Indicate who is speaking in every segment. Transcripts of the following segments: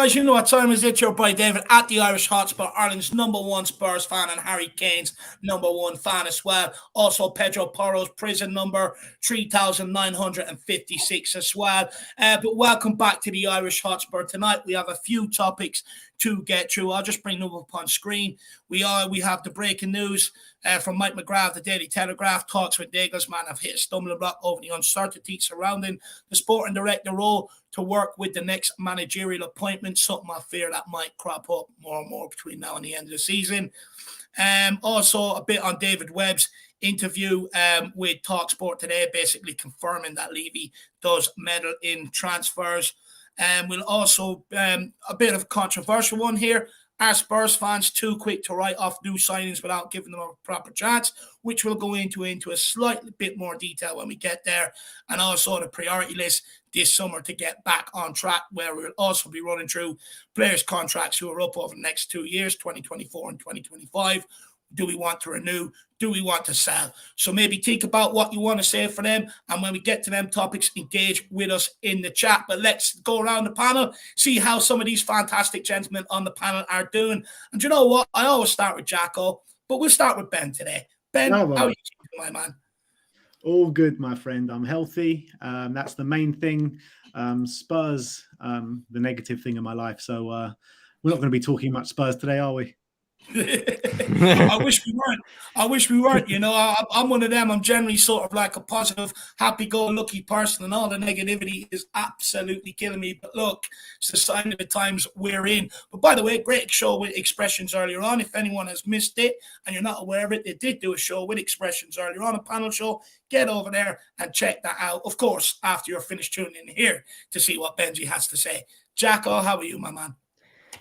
Speaker 1: guys, you know what time is it? Your boy David at the Irish Hotspur, Ireland's #1 Spurs fan, and Harry Kane's #1 fan as well. Also, Pedro Porro's prison number 3,956 as well. But welcome back to the Irish Hotspur. Tonight we have a few topics to get through. I'll just bring them up on screen. We have the breaking news from Mike McGrath, the Daily Telegraph. Talks with Nagelsmann have hit a stumbling block over the uncertainty surrounding the sporting director role to work with the next managerial appointment, something I fear that might crop up more and more between now and the end of the season. Also, a bit on David Webb's interview with TalkSport today, basically confirming that Levy does meddle in transfers. We'll also, a bit of a controversial one here. Are Spurs fans too quick to write off new signings without giving them a proper chance? Which we'll go into a slightly bit more detail when we get there. And also the priority list this summer to get back on track, where we'll also be running through players' contracts who are up over the next 2 years, 2024 and 2025. Do we want to renew? Do we want to sell? So maybe think about what you want to say for them. And when we get to them topics, engage with us in the chat. But let's go around the panel, see how some of these fantastic gentlemen on the panel are doing. And you know what? I always start with Jacko, but we'll start with Ben today. Ben, how are you doing, my man?
Speaker 2: All good, my friend. I'm healthy. That's the main thing. Spurs, the negative thing in my life. So we're not going to be talking much Spurs today, are we?
Speaker 1: I wish we weren't. You know, I'm one of them. I'm generally sort of like a positive, happy-go-lucky person, and all the negativity is absolutely killing me. But look, it's the sign of the times we're in. But by the way, great show with Expressions earlier on. If anyone has missed it and you're not aware of it, they did do a show with Expressions earlier on, a panel show. Get over there and check that out. Of course, after you're finished tuning in here to see what Benji has to say. Jacko, how are you, my man?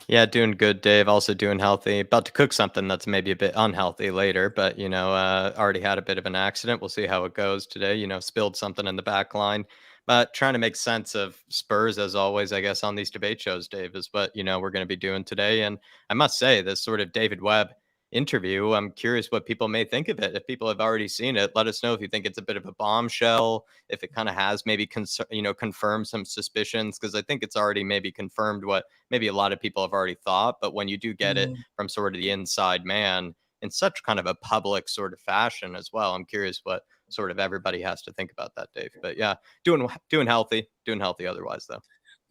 Speaker 3: Yeah, doing good, Dave. Also doing healthy. About to cook something that's maybe a bit unhealthy later, but, already had a bit of an accident. We'll see how it goes today. Spilled something in the back line. But trying to make sense of Spurs, as always, I guess, on these debate shows, Dave, is what, we're going to be doing today. And I must say, this sort of David Webb interview, I'm curious what people may think of it. If people have already seen it, let us know if you think it's a bit of a bombshell, if it kind of has maybe confirmed some suspicions, because I think it's already maybe confirmed what maybe a lot of people have already thought. But when you do get it from sort of the inside man in such kind of a public sort of fashion as well, I'm curious what sort of everybody has to think about that, Dave. But yeah, doing healthy otherwise though.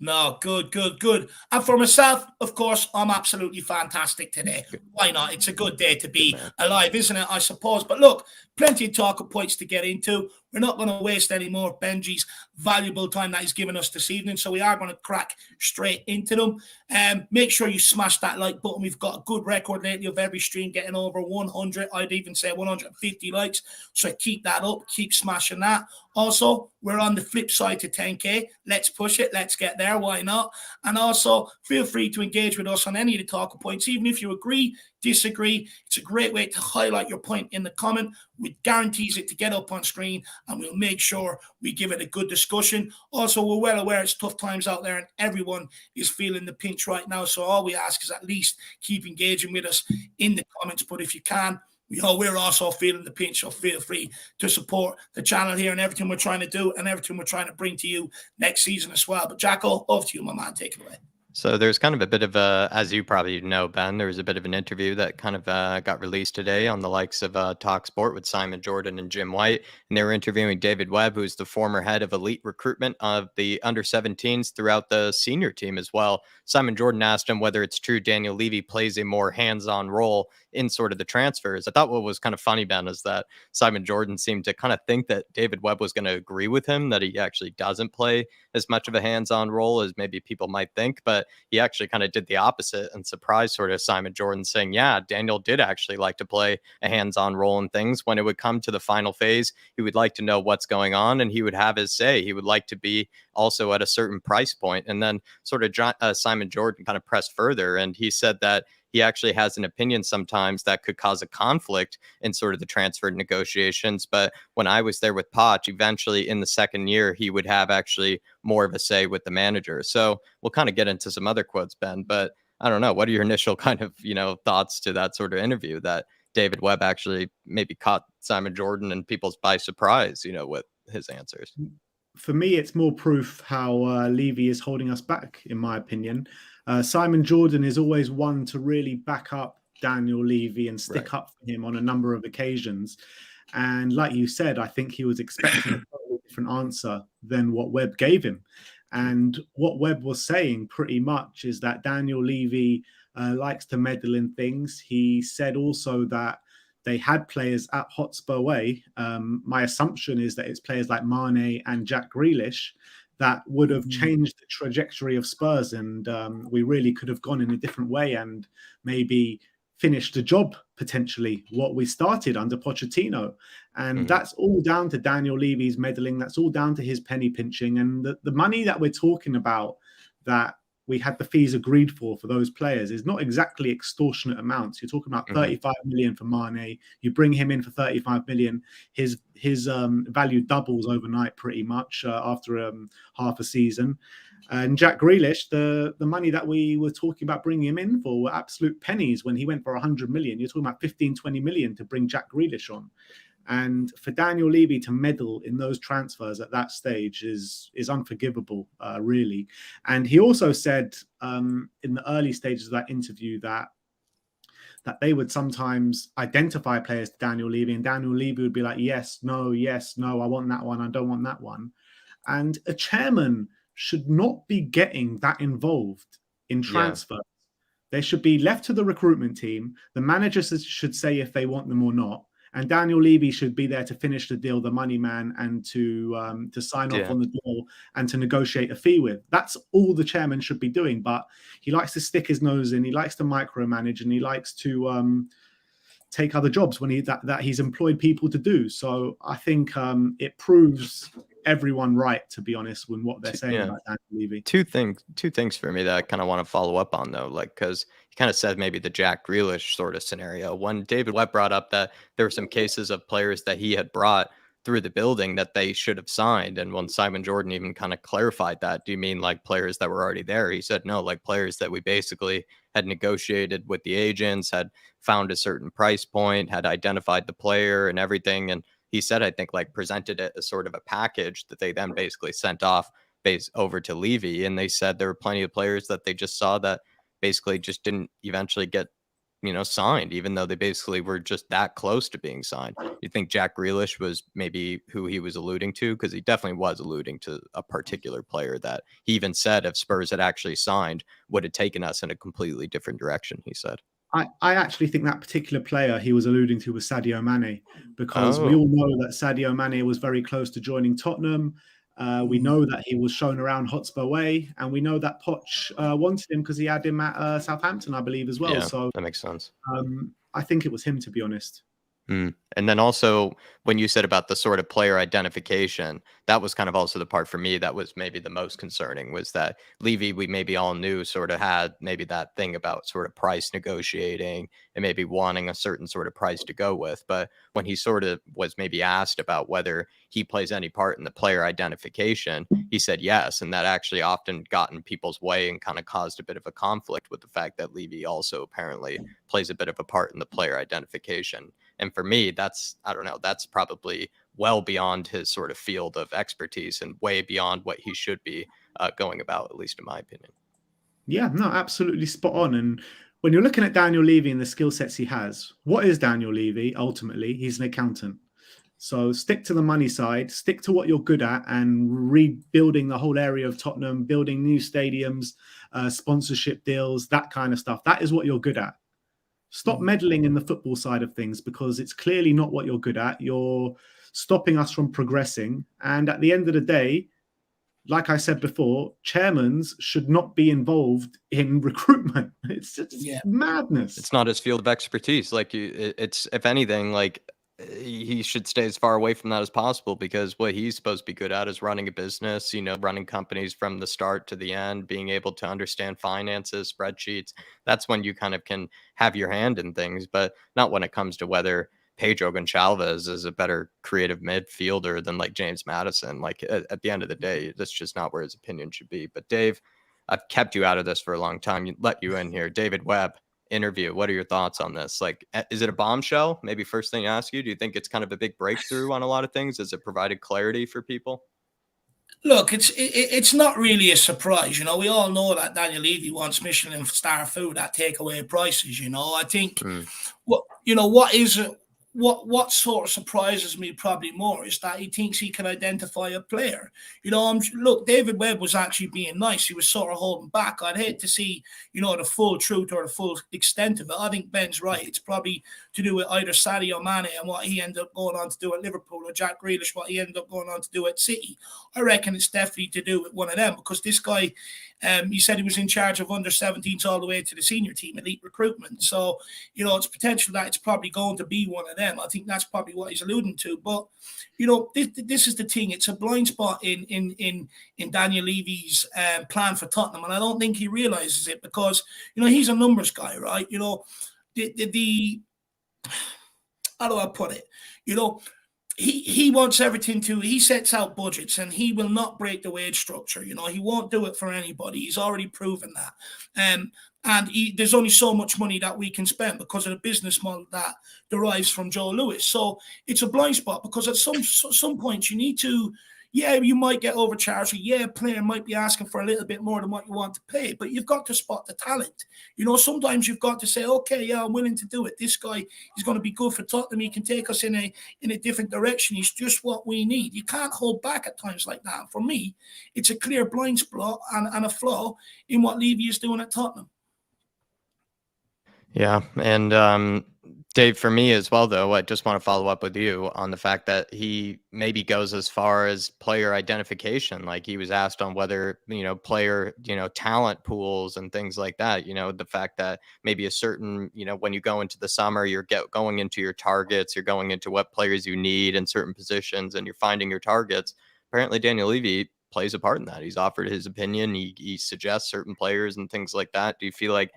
Speaker 1: No, good. And for myself, of course, I'm absolutely fantastic today. Why not? It's a good day to be alive, isn't it? I suppose. But look, plenty of talking points to get into. We're not going to waste any more Benji's valuable time that he's given us this evening. So we are going to crack straight into them. Make sure you smash that like button. We've got a good record lately of every stream getting over 100. I'd even say 150 likes. So keep that up. Keep smashing that. Also, we're on the flip side to 10K. Let's push it. Let's get there. Why not? And also, feel free to engage with us on any of the talking points, even if you agree, disagree. It's a great way to highlight your point in the comment. We guarantees it to get up on screen, and we'll make sure we give it a good discussion. Also, we're well aware it's tough times out there, and everyone is feeling the pinch right now. So all we ask is at least keep engaging with us in the comments. But if you can, we're also feeling the pinch, so feel free to support the channel here and everything we're trying to do and everything we're trying to bring to you next season as well. But Jacko, over to you, my man. Take it away.
Speaker 3: So there's kind of a bit of as you probably know, Ben, there was a bit of an interview that kind of got released today on the likes of TalkSport with Simon Jordan and Jim White. And they were interviewing David Webb, who's the former head of elite recruitment of the under-17s throughout the senior team as well. Simon Jordan asked him whether it's true Daniel Levy plays a more hands-on role in sort of the transfers. I thought what was kind of funny, Ben, is that Simon Jordan seemed to kind of think that David Webb was going to agree with him, that he actually doesn't play as much of a hands-on role as maybe people might think. But he actually kind of did the opposite and surprised sort of Simon Jordan, saying, yeah, Daniel did actually like to play a hands-on role in things. When it would come to the final phase, he would like to know what's going on and he would have his say. He would like to be also at a certain price point. And then sort of Simon Jordan kind of pressed further, and he said that he actually has an opinion sometimes that could cause a conflict in sort of the transfer negotiations. But when I was there with Poch, eventually in the second year, he would have actually more of a say with the manager. So we'll kind of get into some other quotes, Ben, but I don't know. What are your initial kind of, thoughts to that sort of interview that David Webb actually maybe caught Simon Jordan and people by surprise, with his answers?
Speaker 2: For me, it's more proof how Levy is holding us back, in my opinion. Simon Jordan is always one to really back up Daniel Levy and stick
Speaker 3: Right.
Speaker 2: up for him on a number of occasions. And like you said, I think he was expecting a totally different answer than what Webb gave him. And what Webb was saying pretty much is that Daniel Levy likes to meddle in things. He said also that they had players at Hotspur Way. My assumption is that it's players like Mane and Jack Grealish that would have changed the trajectory of Spurs, and we really could have gone in a different way and maybe finished the job potentially what we started under Pochettino. And that's all down to Daniel Levy's meddling. That's all down to his penny pinching. And the money that we're talking about that we had the fees agreed for those players is not exactly extortionate amounts. You're talking about 35 million for Mane. You bring him in for 35 million. His value doubles overnight pretty much after half a season. And Jack Grealish, the money that we were talking about bringing him in for were absolute pennies when he went for 100 million. You're talking about 15, 20 million to bring Jack Grealish on. And for Daniel Levy to meddle in those transfers at that stage is unforgivable, really. And he also said in the early stages of that interview that they would sometimes identify players to Daniel Levy, and Daniel Levy would be like, yes, no, I want that one, I don't want that one. And a chairman should not be getting that involved in transfers. Yeah. They should be left to the recruitment team. The managers should say if they want them or not. And Daniel Levy should be there to finish the deal, the money man, and to sign off on the deal and to negotiate a fee with. That's all the chairman should be doing. But he likes to stick his nose in. He likes to micromanage, and he likes to take other jobs when that he's employed people to do. So I think it proves everyone right, to be honest, when what they're saying about Daniel Levy.
Speaker 3: Two things for me that I kind of want to follow up on, though, like, because he kind of said maybe the Jack Grealish sort of scenario. When David Webb brought up that there were some cases of players that he had brought through the building that they should have signed, and when Simon Jordan even kind of clarified that, do you mean like players that were already there? He said no, like players that we basically had negotiated with the agents, had found a certain price point, had identified the player and everything. And he said, I think, like, presented it as sort of a package that they then basically sent off over to Levy. And they said there were plenty of players that they just saw that basically just didn't eventually get, signed, even though they basically were just that close to being signed. You think Jack Grealish was maybe who he was alluding to? Because he definitely was alluding to a particular player that he even said if Spurs had actually signed would have taken us in a completely different direction, he said.
Speaker 2: I actually think that particular player he was alluding to was Sadio Mane, because we all know that Sadio Mane was very close to joining Tottenham. We know that he was shown around Hotspur Way, and we know that Poch wanted him because he had him at Southampton, I believe, as well.
Speaker 3: Yeah,
Speaker 2: so
Speaker 3: that makes sense.
Speaker 2: I think it was him, to be honest.
Speaker 3: And then also when you said about the sort of player identification, that was kind of also the part for me that was maybe the most concerning, was that Levy, we maybe all knew, sort of had maybe that thing about sort of price negotiating and maybe wanting a certain sort of price to go with. But when he sort of was maybe asked about whether he plays any part in the player identification, he said yes. And that actually often got in people's way and kind of caused a bit of a conflict with the fact that Levy also apparently plays a bit of a part in the player identification. And for me, that's probably well beyond his sort of field of expertise and way beyond what he should be going about, at least in my opinion.
Speaker 2: Yeah, no, absolutely spot on. And when you're looking at Daniel Levy and the skill sets he has, what is Daniel Levy? Ultimately, he's an accountant. So stick to the money side, stick to what you're good at, and rebuilding the whole area of Tottenham, building new stadiums, sponsorship deals, that kind of stuff. That is what you're good at. Stop meddling in the football side of things, because it's clearly not what you're good at. You're stopping us from progressing. And at the end of the day, like I said before, chairmans should not be involved in recruitment. It's just madness.
Speaker 3: It's not his field of expertise. Like, it's, if anything, like, he should stay as far away from that as possible, because what he's supposed to be good at is running a business, running companies from the start to the end, being able to understand finances, spreadsheets. That's when you kind of can have your hand in things, but not when it comes to whether Pedro Gonçalves is a better creative midfielder than like James Maddison. Like, at the end of the day, that's just not where his opinion should be. But Dave, I've kept you out of this for a long time. Let you in here. David Webb interview. What are your thoughts on this? Like, is it a bombshell? Maybe first thing I ask you, do you think it's kind of a big breakthrough on a lot of things? Has it provided clarity for people?
Speaker 1: Look, it's not really a surprise. We all know that Daniel Levy wants Michelin star food at takeaway prices. I think what sort of surprises me probably more is that he thinks he can identify a player. Look, David Webb was actually being nice. He was sort of holding back. I'd hate to see, the full truth or the full extent of it. I think Ben's right. It's probably to do with either Sadio Mane and what he ended up going on to do at Liverpool, or Jack Grealish, what he ended up going on to do at City. I reckon it's definitely to do with one of them, because this guy, he said he was in charge of under-17s all the way to the senior team, elite recruitment. So, it's potential that it's probably going to be one of them. I think that's probably what he's alluding to. But, this is the thing. It's a blind spot in Daniel Levy's plan for Tottenham, and I don't think he realises it, because, he's a numbers guy, right? How do I put it? He wants everything he sets out budgets, and he will not break the wage structure. He won't do it for anybody. He's already proven that. And there's only so much money that we can spend because of the business model that derives from Joe Lewis. So it's a blind spot, because at some point you need to, you might get overcharged. A player might be asking for a little bit more than what you want to pay, but you've got to spot the talent. Sometimes you've got to say, okay, I'm willing to do it. This guy is going to be good for Tottenham. He can take us in a different direction. He's just what we need. You can't hold back at times like that. For me, it's a clear blind spot and a flaw in what Levy is doing at Tottenham.
Speaker 3: Yeah, and Dave, for me as well, though, I just want to follow up with you on the fact that he maybe goes as far as player identification. Like, he was asked on whether, player, talent pools and things like that, the fact that maybe a certain, when you go into the summer, you're going into your targets, you're going into what players you need in certain positions, and you're finding your targets. Apparently, Daniel Levy plays a part in that. He's offered his opinion. He suggests certain players and things like that. Do you feel like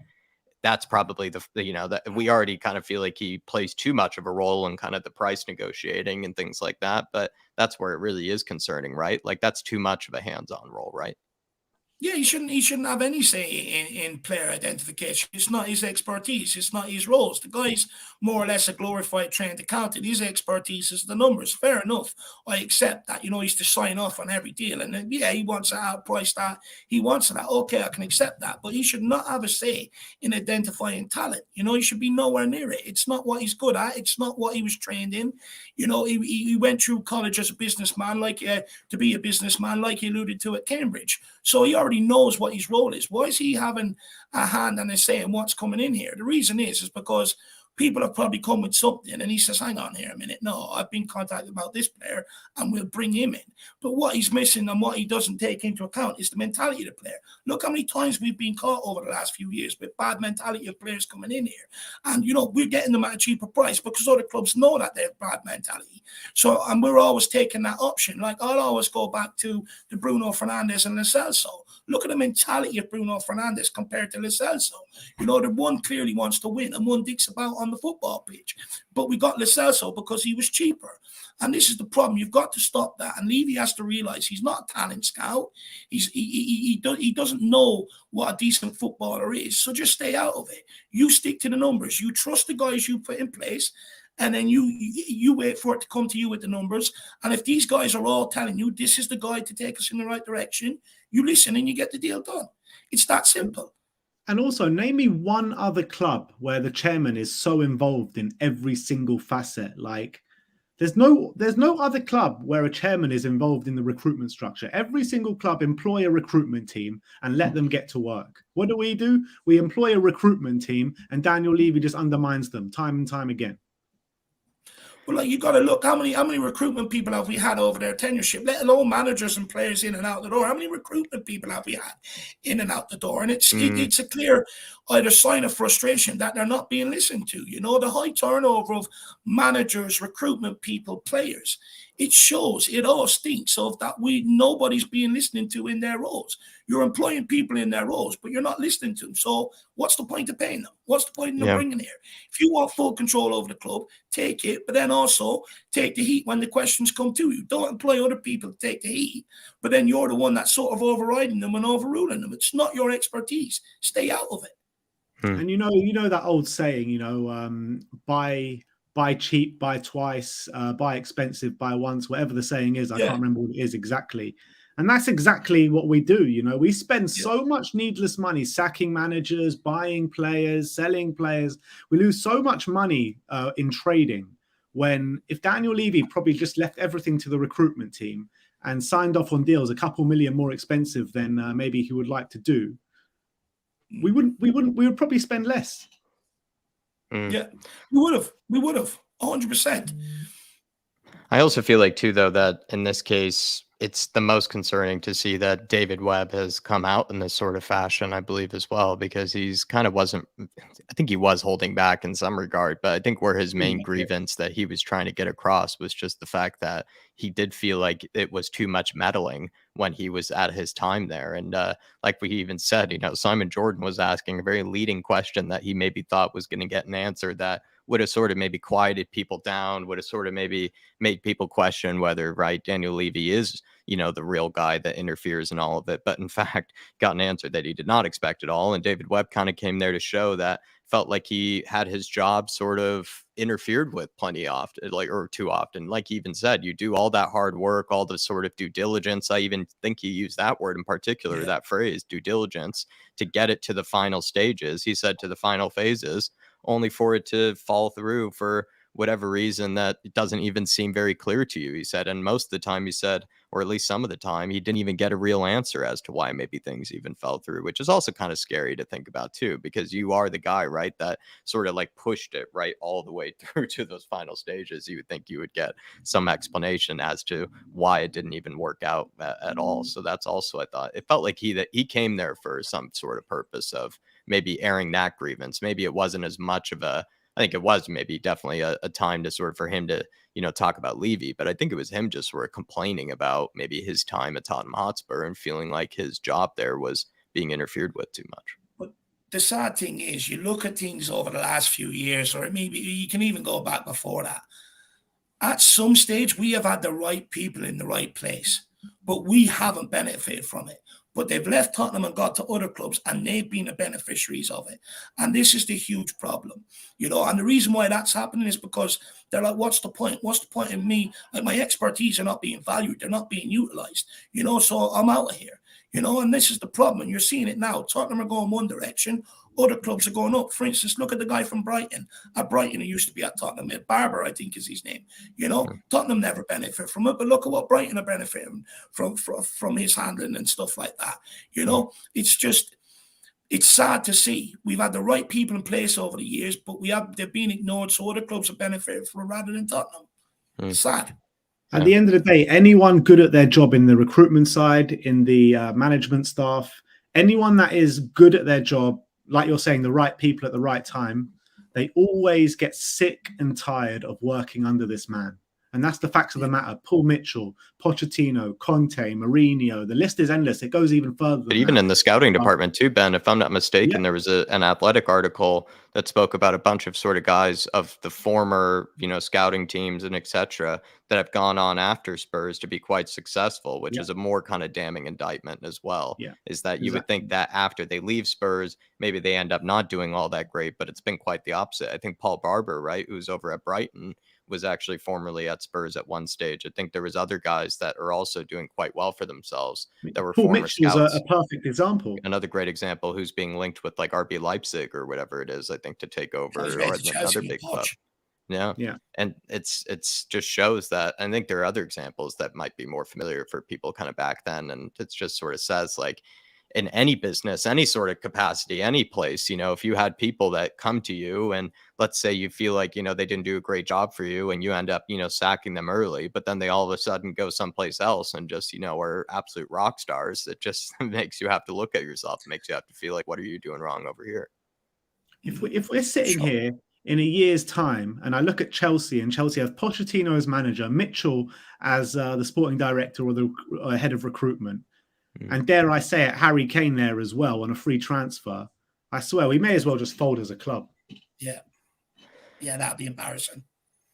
Speaker 3: that's probably that we already kind of feel like he plays too much of a role in kind of the price negotiating and things like that, but that's where it really is concerning, right? Like, that's too much of a hands-on role, right?
Speaker 1: Yeah, he shouldn't have any say in player identification. It's not his expertise. It's not his roles. The guy's more or less a glorified trained accountant. His expertise is the numbers. Fair enough. I accept that. He's to sign off on every deal. And then, he wants to outprice that. He wants that. Okay, I can accept that. But he should not have a say in identifying talent. He should be nowhere near it. It's not what he's good at. It's not what he was trained in. He went through college as a businessman, to be a businessman, like he alluded to at Cambridge. So he already knows what his role is. Why is he having a hand and a say in what's coming in here? The reason is because people have probably come with something, and he says, hang on here a minute. No, I've been contacted about this player, and we'll bring him in. But what he's missing and what he doesn't take into account is the mentality of the player. Look how many times we've been caught over the last few years with bad mentality of players coming in here. And, we're getting them at a cheaper price because other clubs know that they have bad mentality. So, and we're always taking that option. Like, I'll always go back to the Bruno Fernandes and Lo Celso. Look at the mentality of Bruno Fernandes compared to Lo Celso. The one clearly wants to win, and one dicks about on the football pitch. But we got Lo Celso because he was cheaper. And this is the problem. You've got to stop that. And Levy has to realize he's not a talent scout. He doesn't know what a decent footballer is. So just stay out of it. You stick to the numbers. You trust the guys you put in place. And then you wait for it to come to you with the numbers. And if these guys are all telling you this is the guy to take us in the right direction, you listen and you get the deal done. It's that simple.
Speaker 2: And also, name me one other club where the chairman is so involved in every single facet. Like, there's no other club where a chairman is involved in the recruitment structure. Every single club employ a recruitment team and let them get to work. What do? We employ a recruitment team, and Daniel Levy just undermines them time and time again.
Speaker 1: Well, you got to look, how many recruitment people have we had over their tenureship, let alone managers and players in and out the door? How many recruitment people have we had in and out the door? And it's a clear either sign of frustration that they're not being listened to. The high turnover of managers, recruitment people, players. It shows, it all stinks of that nobody's being listening to in their roles. You're employing people in their roles, but you're not listening to them. So what's the point of paying them? What's the point in them bringing here? If you want full control over the club, take it, but then also take the heat when the questions come to you. Don't employ other people to take the heat, but then you're the one that's sort of overriding them and overruling them. It's not your expertise. Stay out of it.
Speaker 2: And you know that old saying, buy cheap, buy twice, buy expensive, buy once, whatever the saying is. I can't remember what it is exactly. And that's exactly what we do. You know, we spend so much needless money sacking managers, buying players, selling players. We lose so much money in trading, when if Daniel Levy probably just left everything to the recruitment team and signed off on deals a couple million more expensive than maybe he would like to do, we would probably spend less.
Speaker 1: Yeah, we would have 100%.
Speaker 3: I also feel like too, though, that in this case, it's the most concerning to see that David Webb has come out in this sort of fashion, I believe, as well, because he's kind of wasn't, I think he was holding back in some regard, but I think where his main grievance that he was trying to get across was just the fact that he did feel like it was too much meddling when he was at his time there. And like we even said, you know, Simon Jordan was asking a very leading question that he maybe thought was going to get an answer that would have sort of maybe quieted people down, would have sort of maybe made people question whether, right, Daniel Levy is, you know, the real guy that interferes in all of it. But in fact, got an answer that he did not expect at all. And David Webb kind of came there to show that felt like he had his job sort of interfered with plenty often, like, or too often. Like he even said, you do all that hard work, all the sort of due diligence. I even think he used that word in particular, that phrase, due diligence, to get it to the final stages. He said to the final phases, only for it to fall through for whatever reason that it doesn't even seem very clear to you, he said. And most of the time, he said, or at least some of the time, he didn't even get a real answer as to why maybe things even fell through, which is also kind of scary to think about too, because you are the guy, right, that sort of like pushed it right all the way through to those final stages. You would think you would get some explanation as to why it didn't even work out at all. So that's also, I thought, it felt like he came there for some sort of purpose of maybe airing that grievance. Maybe it wasn't as much of a, I think it was maybe definitely a time to sort of for him to, you know, talk about Levy, but I think it was him just sort of complaining about maybe his time at Tottenham Hotspur and feeling like his job there was being interfered with too much.
Speaker 1: But the sad thing is, you look at things over the last few years, or maybe you can even go back before that. At some stage, we have had the right people in the right place, but we haven't benefited from it. But they've left Tottenham and got to other clubs, and they've been the beneficiaries of it. And this is the huge problem, you know. And the reason why that's happening is because they're like, what's the point? What's the point in me? Like, my expertise are not being valued. They're not being utilized, you know, so I'm out of here, you know. And this is the problem. And you're seeing it now. Tottenham are going one direction. Other clubs are going up. For instance, look at the guy from Brighton. At Brighton, he used to be at Tottenham. Barber, I think, is his name. You know, Tottenham never benefit from it, but look at what Brighton are benefiting from his handling and stuff like that. You know, it's just, it's sad to see. We've had the right people in place over the years, but they've been ignored, so other clubs have benefited from it rather than Tottenham. Sad.
Speaker 2: At the end of the day, anyone good at their job in the recruitment side, in the management staff, anyone that is good at their job, like you're saying, the right people at the right time, they always get sick and tired of working under this man. And that's the facts of the matter. Paul Mitchell, Pochettino, Conte, Mourinho, the list is endless. It goes even further than
Speaker 3: But even
Speaker 2: that.
Speaker 3: in the scouting department too, Ben, if I'm not mistaken, there was an Athletic article that spoke about a bunch of sort of guys of the former, you know, scouting teams and etc. that have gone on after Spurs to be quite successful, which is a more kind of damning indictment as well. Is that you would think that after they leave Spurs, maybe they end up not doing all that great, but it's been quite the opposite. I think Paul Barber, right, who's over at Brighton, was actually formerly at Spurs at one stage. I think there was other guys that are also doing quite well for themselves that were
Speaker 2: Paul
Speaker 3: former
Speaker 2: Mitchell's
Speaker 3: scouts.
Speaker 2: a perfect example.
Speaker 3: Another great example who's being linked with like RB Leipzig or whatever it is, I think, to take over or another big club. Yeah. And it's just shows that. I think there are other examples that might be more familiar for people kind of back then. And it's just sort of says like, in any business, any sort of capacity, any place, you know, if you had people that come to you and let's say you feel like, you know, they didn't do a great job for you and you end up, you know, sacking them early, but then they all of a sudden go someplace else and just, you know, are absolute rock stars, it just makes you have to look at yourself. It makes you have to feel like, what are you doing wrong over here?
Speaker 2: If we're sitting here in a year's time and I look at Chelsea and Chelsea has Pochettino as manager, Mitchell as the sporting director or the head of recruitment, and dare I say it, Harry Kane there as well on a free transfer, I swear we may as well just fold as a club.
Speaker 1: Yeah, that'd be embarrassing.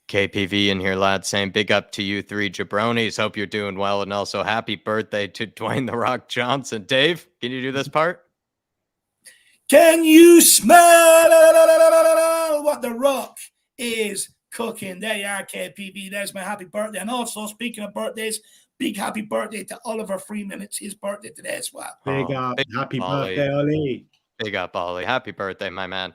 Speaker 3: KPV in here, lad, saying big up to you three jabronis. Hope you're doing well, and also happy birthday to Dwayne The Rock Johnson. Dave, can you do this part?
Speaker 1: Can you smell what The Rock is cooking? There you are, KPV. There's my happy birthday. And also, speaking of birthdays, big happy birthday to Oliver Freeman. It's his birthday today as well.
Speaker 2: Big up.
Speaker 3: Big
Speaker 2: Happy
Speaker 3: Ollie.
Speaker 2: birthday, Ollie.
Speaker 3: Big up, Ollie. Happy birthday, my man.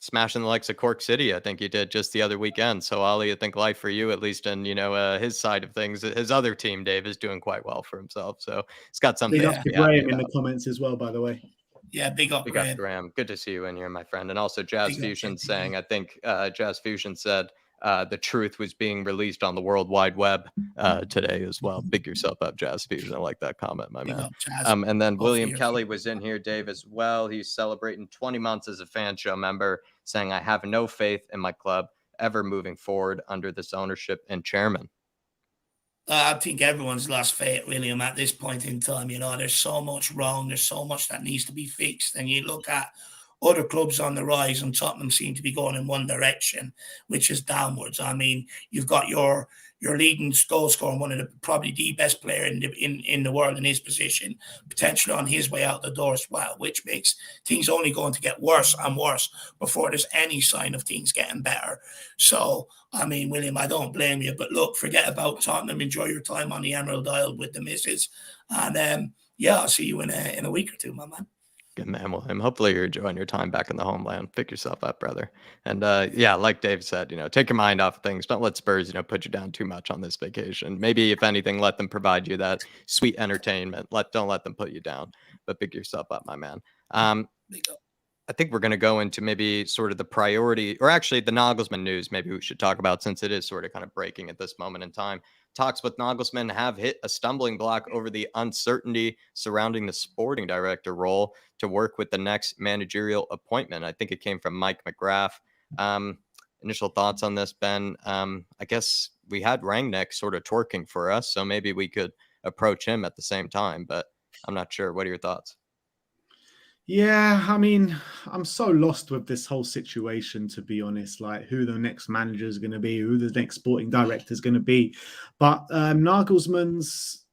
Speaker 3: Smashing the likes of Cork City, I think you did just the other weekend. So, Ollie, I think life for you, at least in, his side of things, his other team, Dave, is doing quite well for himself. So it's got something
Speaker 2: Big
Speaker 3: to
Speaker 2: up
Speaker 3: be
Speaker 2: to
Speaker 3: happy
Speaker 2: Graham in
Speaker 3: about.
Speaker 2: the comments as well, by the way.
Speaker 1: Yeah, big up,
Speaker 3: Big
Speaker 1: Graham.
Speaker 3: up, Graham. Good to see you in here, my friend. And also Jazz
Speaker 1: Big up,
Speaker 3: Fusion
Speaker 1: JP.
Speaker 3: saying, I think Jazz Fusion said the truth was being released on the World Wide Web today as well. Big yourself up, Jazz Fusion. I like that comment, my
Speaker 1: Big
Speaker 3: man.
Speaker 1: up, Jazz.
Speaker 3: And then
Speaker 1: Both
Speaker 3: William
Speaker 1: ears.
Speaker 3: Kelly was in here, Dave, as well. He's celebrating 20 months as a fan show member, saying, I have no faith in my club ever moving forward under this ownership and chairman.
Speaker 1: I think everyone's lost faith, William, at this point in time. There's so much wrong. There's so much that needs to be fixed. And you look at other clubs on the rise, and Tottenham seem to be going in one direction, which is downwards. I mean, you've got your leading goal scorer, one of the probably the best player in the world in his position, potentially on his way out the door as well, which makes things only going to get worse and worse before there's any sign of things getting better. So, I mean, William, I don't blame you, but look, forget about Tottenham. Enjoy your time on the Emerald Isle with the missus, and I'll see you in a week or two, my man.
Speaker 3: Good man, William. Hopefully you're enjoying your time back in the homeland. Pick yourself up, brother. And like Dave said, take your mind off of things. Don't let Spurs, put you down too much on this vacation. Maybe if anything, let them provide you that sweet entertainment. Don't let them put you down. But pick yourself up, my man. I think we're going to go into maybe sort of the priority, or actually the Nagelsmann news, maybe we should talk about, since it is sort of kind of breaking at this moment in time. Talks with Nagelsmann have hit a stumbling block over the uncertainty surrounding the sporting director role to work with the next managerial appointment. I think it came from Mike McGrath. Initial thoughts on this, Ben? I guess we had Rangnick sort of twerking for us, so maybe we could approach him at the same time, but I'm not sure. What are your thoughts?
Speaker 2: Yeah, I mean, I'm so lost with this whole situation, to be honest, like who the next manager is going to be, who the next sporting director is going to be. But Nagelsmann's,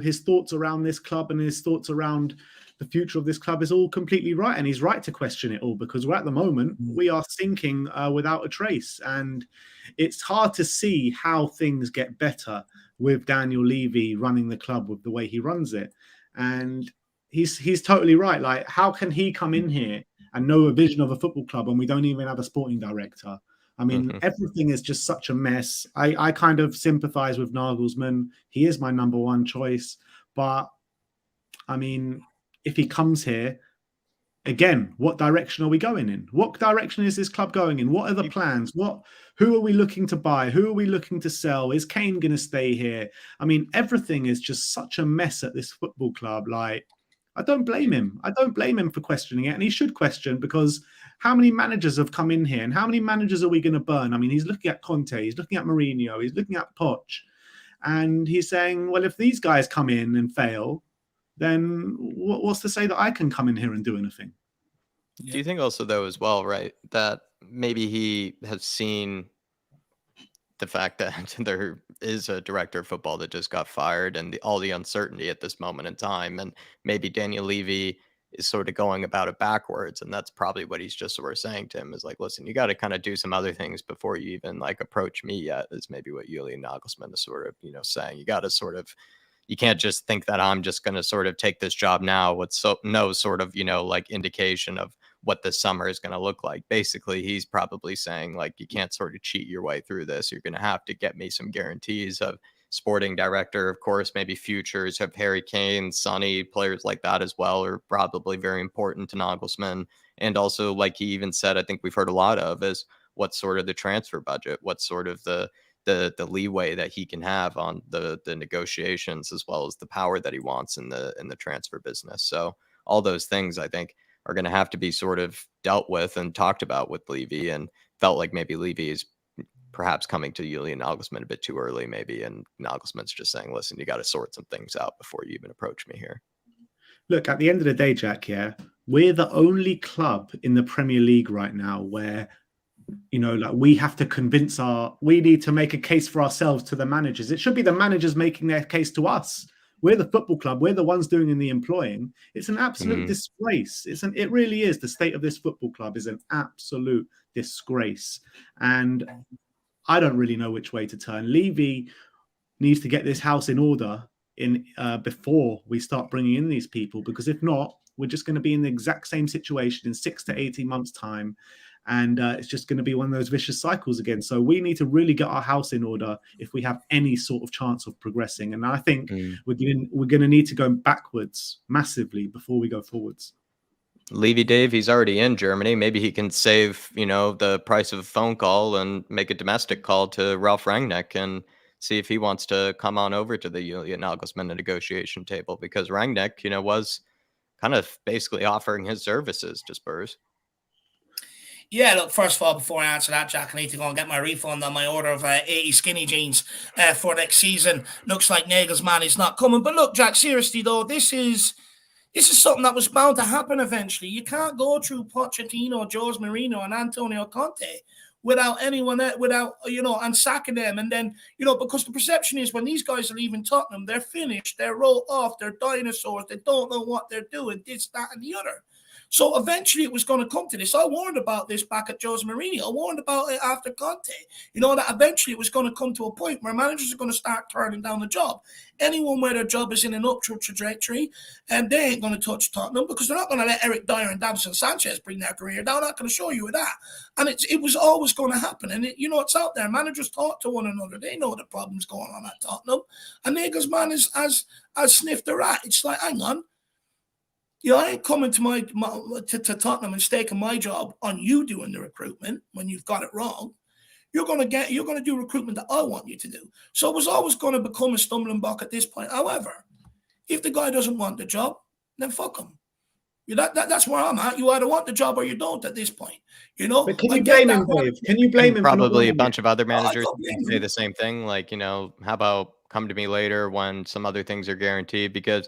Speaker 2: his thoughts around this club and his thoughts around the future of this club is all completely right. And he's right to question it all, because at the moment we are sinking without a trace. And it's hard to see how things get better with Daniel Levy running the club with the way he runs it. And he's totally right. Like, how can he come in here and know a vision of a football club when we don't even have a sporting director? I mean, everything is just such a mess. I kind of sympathize with Nagelsmann. He is my number one choice. But, I mean, if he comes here, again, what direction are we going in? What direction is this club going in? What are the plans? Who are we looking to buy? Who are we looking to sell? Is Kane going to stay here? I mean, everything is just such a mess at this football club. Like, I don't blame him. I don't blame him for questioning it. And he should question, because how many managers have come in here and how many managers are we going to burn? I mean, he's looking at Conte, he's looking at Mourinho, he's looking at Poch. And he's saying, well, if these guys come in and fail, then what's to say that I can come in here and do anything?
Speaker 3: Do you think also, though, as well, right, that maybe he has seen the fact that there is a director of football that just got fired and all the uncertainty at this moment in time, and maybe Daniel Levy is sort of going about it backwards, and that's probably what he's just sort of saying to him is like, listen, you got to kind of do some other things before you even like approach me yet, is maybe what Julian Nagelsmann is sort of saying. You got to sort of, you can't just think that I'm just going to sort of take this job now with no sort of like indication of what this summer is going to look like. Basically, he's probably saying, like, you can't sort of cheat your way through this. You're going to have to get me some guarantees of sporting director, of course, maybe futures of Harry Kane, Sonny, players like that as well are probably very important to Nagelsmann. And also, like he even said, I think we've heard a lot of, is what's sort of the transfer budget, what's sort of the leeway that he can have on the negotiations, as well as the power that he wants in the transfer business. So all those things, I think, are going to have to be sort of dealt with and talked about with Levy, and felt like maybe Levy is perhaps coming to Julian Nagelsmann a bit too early, maybe. And Nagelsmann's just saying, listen, you got to sort some things out before you even approach me here.
Speaker 2: Look, at the end of the day, Jack, we're the only club in the Premier League right now where, like we have to we need to make a case for ourselves to the managers. It should be the managers making their case to us. We're the football club. We're the ones doing the employing. It's an absolute disgrace. It really is. The state of this football club is an absolute disgrace. And I don't really know which way to turn. Levy, needs to get this house in order before we start bringing in these people, because if not, we're just going to be in the exact same situation in 6 to 18 months time, and it's just going to be one of those vicious cycles again. So we need to really get our house in order if we have any sort of chance of progressing. And I think we're going to need to go backwards massively before we go forwards.
Speaker 3: Levy Dave, he's already in Germany. Maybe he can save, the price of a phone call and make a domestic call to Ralf Rangnick and see if he wants to come on over to the Julian Nagelsmann negotiation table, because Rangnick, was kind of basically offering his services to Spurs.
Speaker 1: Yeah, look, first of all, before I answer that, Jack, I need to go and get my refund on my order of 80 skinny jeans for next season. Looks like Nagelsmann is not coming. But look, Jack, seriously, though, this is something that was bound to happen eventually. You can't go through Pochettino, Jose Mourinho, and Antonio Conte without anyone, and sacking them. And then, because the perception is when these guys are leaving Tottenham, they're finished, they're wrote off, they're dinosaurs, they don't know what they're doing, this, that, and the other. So eventually it was going to come to this. I warned about this back at Jose Mourinho. I warned about it after Conte. That eventually it was going to come to a point where managers are going to start turning down the job. Anyone where their job is in an upward trajectory, and they ain't going to touch Tottenham, because they're not going to let Eric Dyer and Davinson Sanchez bring their career down. I'm not going to show you that. And it was always going to happen. And it's out there. Managers talk to one another. They know the problems going on at Tottenham. And Nagelsmann has sniffed the rat. It's like, hang on. I ain't coming to Tottenham and staking my job on you doing the recruitment when you've got it wrong. You're going to do recruitment that I want you to do. So it was always going to become a stumbling block at this point. However, if the guy doesn't want the job, then fuck him. That's where I'm at. You either want the job or you don't at this point.
Speaker 2: But can you blame him, Dave? Can you blame him?
Speaker 3: Probably a bunch of other managers say the same thing. Like, how about come to me later when some other things are guaranteed? Because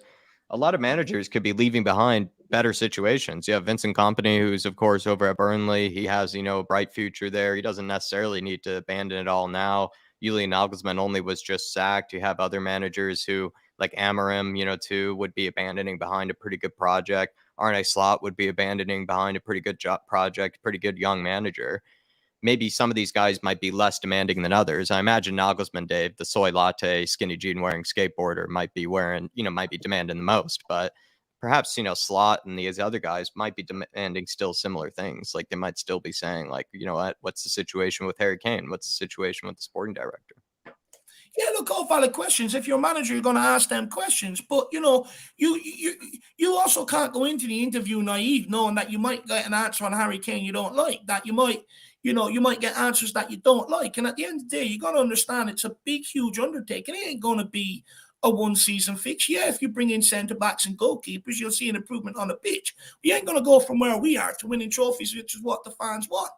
Speaker 3: a lot of managers could be leaving behind better situations. You have Vincent Kompany, who's, of course, over at Burnley. He has, a bright future there. He doesn't necessarily need to abandon it all now. Julian Nagelsmann only was just sacked. You have other managers who, like Amorim, too, would be abandoning behind a pretty good project. Arne Slot would be abandoning behind a pretty good project, pretty good young manager. Maybe some of these guys might be less demanding than others. I imagine Nagelsmann, Dave, the soy latte, skinny jean wearing skateboarder, might be demanding the most. But perhaps, Slot and these other guys might be demanding still similar things. Like they might still be saying, like, what's the situation with Harry Kane? What's the situation with the sporting director?
Speaker 1: Yeah, look, all valid questions. If you're a manager, you're going to ask them questions. But, you also can't go into the interview naive, knowing that you might get an answer on Harry Kane you don't like, that you might get answers that you don't like. And at the end of the day, you got to understand it's a big, huge undertaking. It ain't going to be a one-season fix. Yeah, if you bring in centre-backs and goalkeepers, you'll see an improvement on the pitch. We ain't going to go from where we are to winning trophies, which is what the fans want.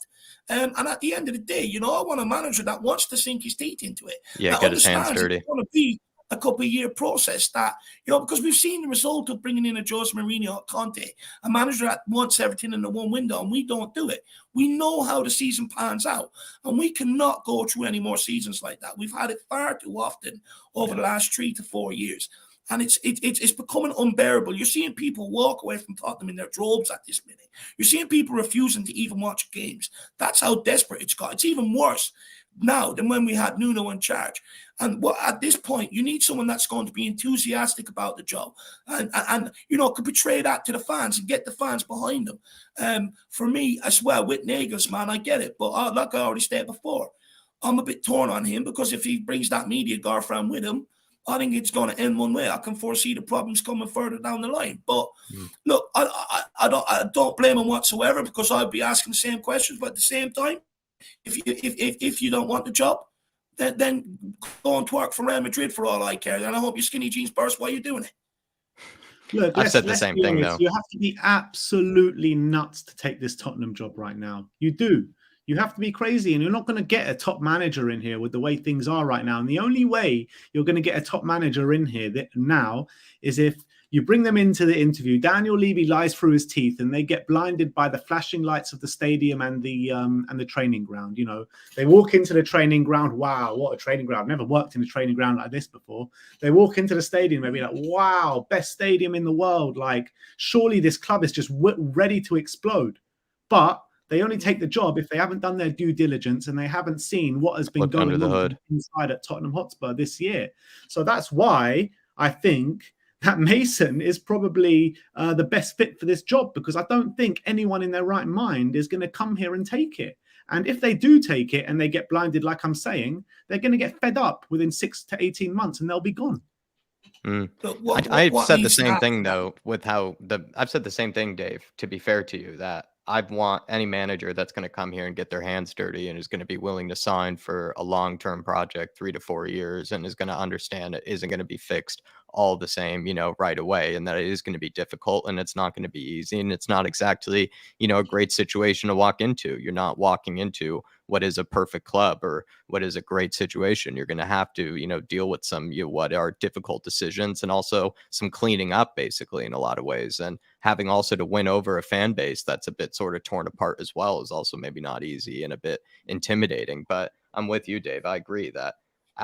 Speaker 1: And at the end of the day, I want a manager that wants to sink his teeth into it.
Speaker 3: Yeah, get his hands dirty.
Speaker 1: It's going to be a couple-year process that, because we've seen the result of bringing in a Jose Mourinho, Conte, a manager that wants everything in the one window, and we don't do it. We know how the season plans out, and we cannot go through any more seasons like that. We've had it far too often over the last 3 to 4 years, and it's becoming unbearable. You're seeing people walk away from Tottenham in their droves at this minute. You're seeing people refusing to even watch games. That's how desperate it's got. It's even worse now than when we had Nuno in charge. And at this point, you need someone that's going to be enthusiastic about the job and could portray that to the fans and get the fans behind them. For me as well, with Nagelsmann, I get it. But like I already stated before, I'm a bit torn on him, because if he brings that media girlfriend with him, I think it's going to end one way. I can foresee the problems coming further down the line. But look, I don't blame him whatsoever, because I'd be asking the same questions. But at the same time, if you don't want the job, then go and twerk for Real Madrid for all I care. And I hope your skinny jeans burst while you're doing it.
Speaker 2: Look,
Speaker 3: I've said the same thing, though.
Speaker 2: You have to be absolutely nuts to take this Tottenham job right now. You do. You have to be crazy, and you're not going to get a top manager in here with the way things are right now. And the only way you're going to get a top manager in here now is if you bring them into the interview. Daniel Levy lies through his teeth, and they get blinded by the flashing lights of the stadium and the training ground. They walk into the training ground. Wow, what a training ground! I've never worked in a training ground like this before. They walk into the stadium, maybe like, wow, best stadium in the world. Like, surely this club is just ready to explode. But They only take the job if they haven't done their due diligence and they haven't seen what has been
Speaker 3: Look under
Speaker 2: going
Speaker 3: the
Speaker 2: on
Speaker 3: hood
Speaker 2: inside at Tottenham Hotspur this year. So that's why I think that Mason is probably the best fit for this job, because I don't think anyone in their right mind is going to come here and take it. And if they do take it and they get blinded, like I'm saying, they're going to get fed up within 6 to 18 months and they'll be gone.
Speaker 3: I've said the same thing though with I've said the same thing, Dave, to be fair to you, that I want any manager that's going to come here and get their hands dirty and is going to be willing to sign for a long-term project, 3 to 4 years, and is going to understand it isn't going to be fixed all the same, right away, and that it is going to be difficult and it's not going to be easy, and it's not exactly, a great situation to walk into. You're not walking into what is a perfect club or what is a great situation. You're going to have to, deal with some, what are difficult decisions, and also some cleaning up basically in a lot of ways. And having also to win over a fan base that's a bit sort of torn apart as well is also maybe not easy and a bit intimidating. But I'm with you, Dave. I agree that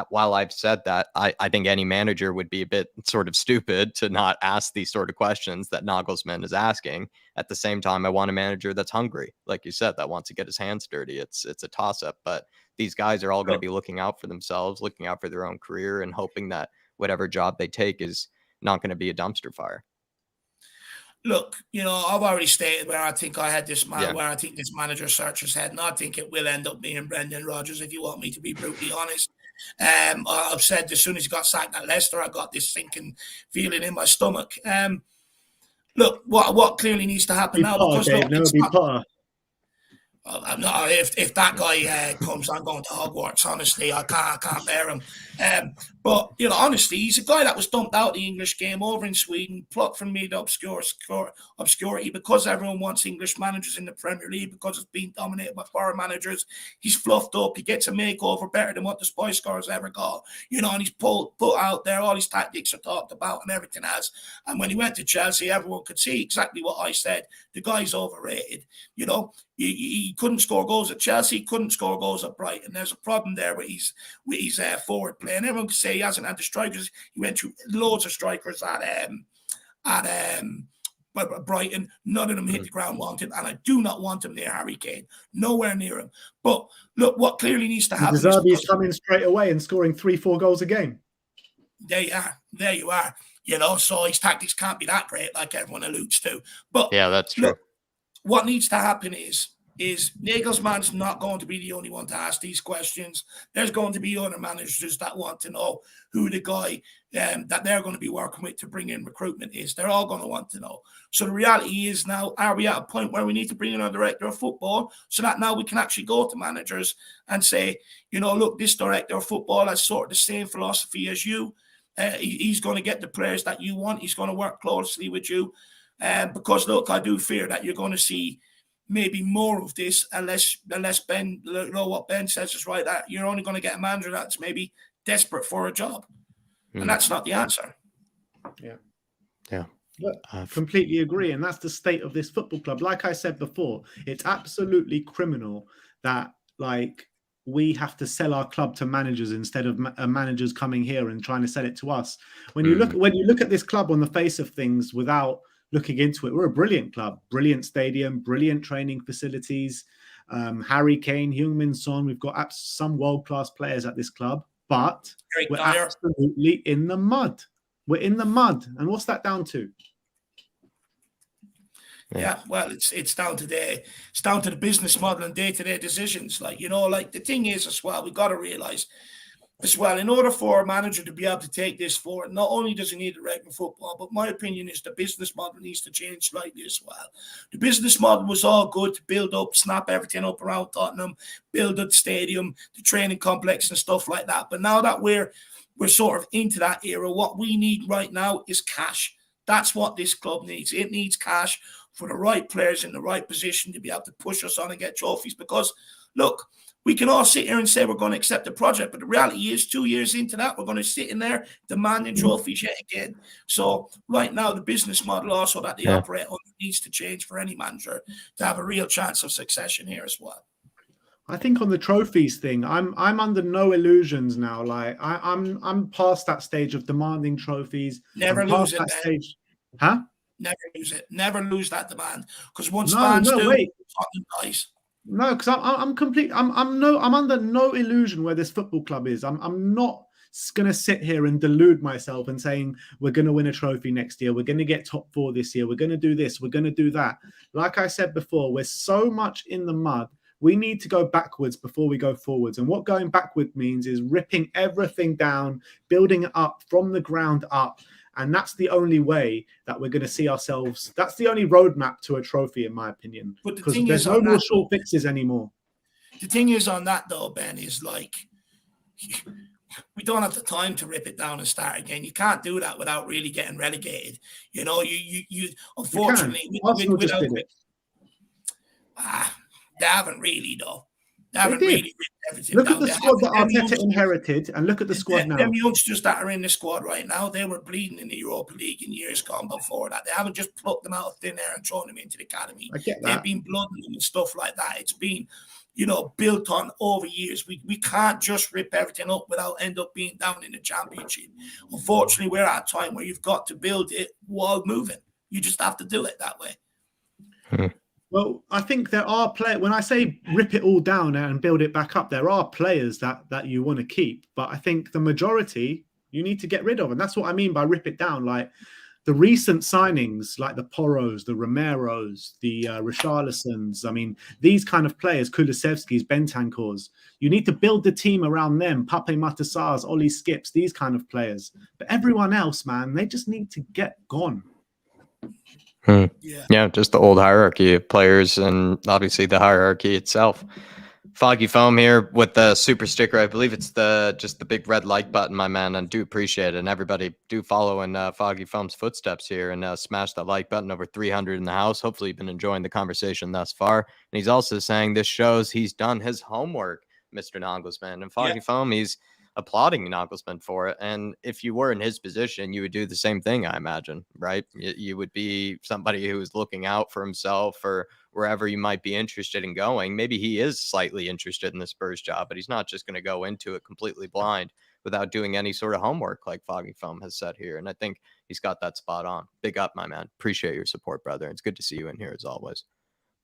Speaker 3: while I've said that, I think any manager would be a bit sort of stupid to not ask these sort of questions that Nagelsmann is asking. At the same time, I want a manager that's hungry, like you said, that wants to get his hands dirty. It's a toss-up, but these guys are all going to be looking out for themselves, looking out for their own career, and hoping that whatever job they take is not going to be a dumpster fire.
Speaker 1: Look, I've already stated where I think where I think this manager search is heading. I think it will end up being Brendan Rodgers, if you want me to be brutally honest. I've said as soon as he got sacked at Leicester, I got this sinking feeling in my stomach. Look, what clearly needs to happen now, because if that guy comes, I'm going to Hogwarts. Honestly, I can't bear him. But honestly, he's a guy that was dumped out the English game over in Sweden, plucked from mid obscurity, because everyone wants English managers in the Premier League because it's being dominated by foreign managers. He's fluffed up. He gets a makeover better than what the Spice Girls ever got. And he's put out there. All his tactics are talked about and everything else. And when he went to Chelsea, everyone could see exactly what I said. The guy's overrated. He couldn't score goals at Chelsea, couldn't score goals at Brighton. There's a problem there with his forward play. And everyone can say he hasn't had the strikers. He went through loads of strikers at Brighton. None of them hit the ground wanted, and I do not want him near Harry Kane. Nowhere near him. But look, what clearly needs to happen
Speaker 2: is coming straight away and scoring 3-4 goals a game.
Speaker 1: There you are. So his tactics can't be that great, like everyone alludes to. But
Speaker 3: yeah, that's true.
Speaker 1: Look, what needs to happen is Nagelsmann's not going to be the only one to ask these questions. There's going to be other managers that want to know who the guy that they're going to be working with to bring in recruitment is. They're all going to want to know. So the reality is now, are we at a point where we need to bring in a director of football so that now we can actually go to managers and say, look, this director of football has sort of the same philosophy as you. He's going to get the players that you want. He's going to work closely with you. Because, look, I do fear that you're going to see maybe more of this unless Ben, what Ben says is right, that you're only going to get a manager that's maybe desperate for a job. And that's not the answer.
Speaker 2: Yeah. Completely agree. And that's the state of this football club. Like I said before, it's absolutely criminal that, we have to sell our club to managers instead of managers coming here and trying to sell it to us. When you look at this club on the face of things without looking into it, we're a brilliant club, brilliant stadium, brilliant training facilities. Harry Kane, Heung-min Son, we've got some world-class players at this club, but we're absolutely in the mud. We're in the mud. And what's that down to?
Speaker 1: Yeah, well, it's down to the business model and day-to-day decisions. The thing is as well, we got to realize as well, in order for a manager to be able to take this forward, not only does he need directing football, but my opinion is the business model needs to change slightly as well. The business model was all good to build up, snap everything up around Tottenham, build the stadium, the training complex and stuff like that. But now that we're sort of into that era, what we need right now is cash. That's what this club needs. It needs cash for the right players in the right position to be able to push us on and get trophies. Because, look, we can all sit here and say we're going to accept the project, but the reality is 2 years into that, we're going to sit in there demanding trophies yet again. So right now, the business model also that they operate on needs to change for any manager to have a real chance of succession here as well.
Speaker 2: I think on the trophies thing, I'm under no illusions now. I'm past that stage of demanding trophies.
Speaker 1: Never lose it, man.
Speaker 2: Stage. Huh?
Speaker 1: Never use it. Never lose that demand. Because once
Speaker 2: No,
Speaker 1: fans do,
Speaker 2: wait.
Speaker 1: Tottenham dies.
Speaker 2: No, because I'm under no illusion where this football club is. I'm not going to sit here and delude myself and saying we're going to win a trophy next year. We're going to get top 4 this year. We're going to do this. We're going to do that. Like I said before, we're so much in the mud. We need to go backwards before we go forwards. And what going backward means is ripping everything down, building it up from the ground up. And that's the only way that we're going to see ourselves. That's the only roadmap to a trophy, in my opinion.
Speaker 1: But the
Speaker 2: because
Speaker 1: thing
Speaker 2: there's
Speaker 1: is
Speaker 2: no
Speaker 1: on
Speaker 2: more
Speaker 1: that,
Speaker 2: short fixes anymore.
Speaker 1: The thing is on that, though, Ben, is like we don't have the time to rip it down and start again. You can't do that without really getting relegated. You know, you unfortunately,
Speaker 2: Arsenal just did it.
Speaker 1: They haven't really, though. They
Speaker 2: They
Speaker 1: haven't
Speaker 2: did.
Speaker 1: really ripped everything
Speaker 2: Look
Speaker 1: down.
Speaker 2: at the
Speaker 1: They
Speaker 2: squad that
Speaker 1: haven't. Them
Speaker 2: Arteta
Speaker 1: youngsters-
Speaker 2: inherited, and look at the squad now.
Speaker 1: Them youngsters that are in the squad right now, they were bleeding in the Europa League in years gone before that. They haven't just plucked them out of thin air and thrown them into the academy.
Speaker 2: I get
Speaker 1: They've
Speaker 2: that.
Speaker 1: been blooding them and stuff like that. It's been, you know, built on over years. We can't just rip everything up without end up being down in the championship. Unfortunately, we're at a time where you've got to build it while moving. You just have to do it that way.
Speaker 2: Well, I think there are players. When I say rip it all down and build it back up, there are players that you want to keep. But I think the majority you need to get rid of. And that's what I mean by rip it down. Like the recent signings, like the Poros, the Romeros, the Richarlisons. I mean, these kind of players, Kulusevskis, Bentancurs. You need to build the team around them. Pape Matasars, Ollie Skips, these kind of players. But everyone else, man, they just need to get gone.
Speaker 3: Yeah, just the old hierarchy of players and obviously the hierarchy itself. Foggy Foam here with the super sticker. I believe it's just the big red like button, my man. And do appreciate it. And everybody do follow in Foggy Foam's footsteps here and smash that like button. Over 300 in the house. Hopefully you've been enjoying the conversation thus far. And he's also saying this shows he's done his homework, Mr. Nagelsmann. And Foggy Foam, he's applauding Nagelsmann for it. And if you were in his position, you would do the same thing, I imagine, right? You would be somebody who is looking out for himself or wherever you might be interested in going. Maybe he is slightly interested in the Spurs job, but he's not just going to go into it completely blind without doing any sort of homework like Foggy Foam has said here. And I think he's got that spot on. Big up, my man. Appreciate your support, brother. It's good to see you in here as always.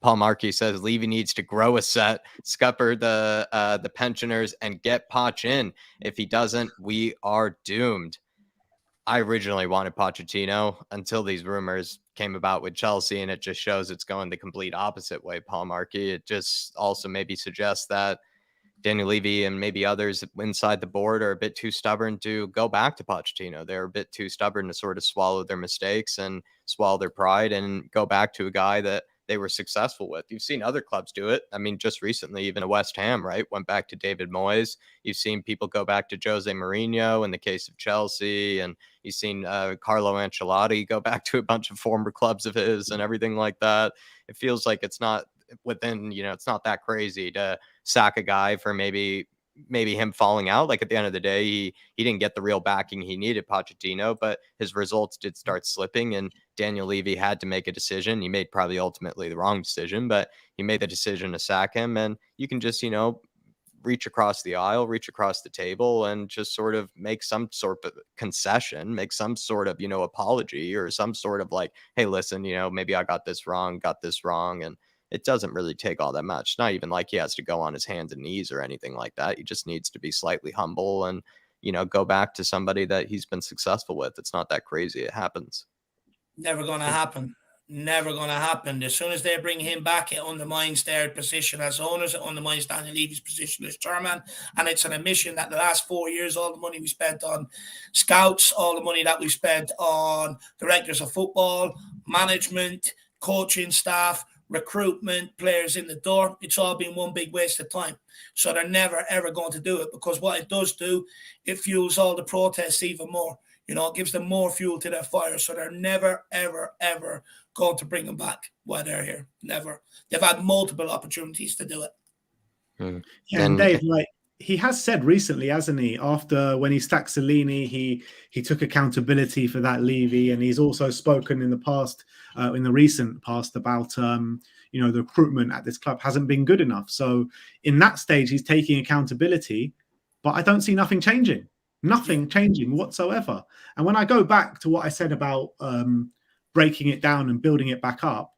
Speaker 3: Paul Markey says Levy needs to grow a set, scupper the pensioners, and get Poch in. If he doesn't, we are doomed. I originally wanted Pochettino until these rumors came about with Chelsea, and it just shows it's going the complete opposite way, Paul Markey. It just also maybe suggests that Daniel Levy and maybe others inside the board are a bit too stubborn to go back to Pochettino. They're a bit too stubborn to sort of swallow their mistakes and swallow their pride and go back to a guy that they were successful with. You've seen other clubs do it. I mean, just recently, even West Ham, right, went back to David Moyes. You've seen people go back to Jose Mourinho in the case of Chelsea, and you've seen Carlo Ancelotti go back to a bunch of former clubs of his and everything like that. It feels like it's not within, it's not that crazy to sack a guy for maybe him falling out. Like at the end of the day, he didn't get the real backing he needed, Pochettino, but his results did start slipping, and Daniel Levy had to make a decision. He made probably ultimately the wrong decision, but he made the decision to sack him. And you can just, reach across the aisle, reach across the table, and just sort of make some sort of concession, make some sort of, apology or some sort of like, hey, listen, maybe I got this wrong. And it doesn't really take all that much. It's not even like he has to go on his hands and knees or anything like that. He just needs to be slightly humble and, go back to somebody that he's been successful with. It's not that crazy. It happens.
Speaker 1: Never going to happen. Never going to happen. As soon as they bring him back, it undermines their position as owners. It undermines Daniel Levy's position as chairman. And it's an admission that the last 4 years, all the money we spent on scouts, all the money that we spent on directors of football, management, coaching staff, recruitment, players in the door, it's all been one big waste of time. So they're never, ever going to do it, because what it does do, it fuels all the protests even more. It gives them more fuel to their fire. So they're never, ever, ever going to bring them back while they're here. Never. They've had multiple opportunities to do it.
Speaker 2: Yeah, and Dave, he has said recently, hasn't he? After when he sacked Cellini, he took accountability for that Levy, and he's also spoken in the past, in the recent past, about the recruitment at this club hasn't been good enough. So in that stage, he's taking accountability, but I don't see nothing changing. Nothing changing whatsoever. And when I go back to what I said about breaking it down and building it back up,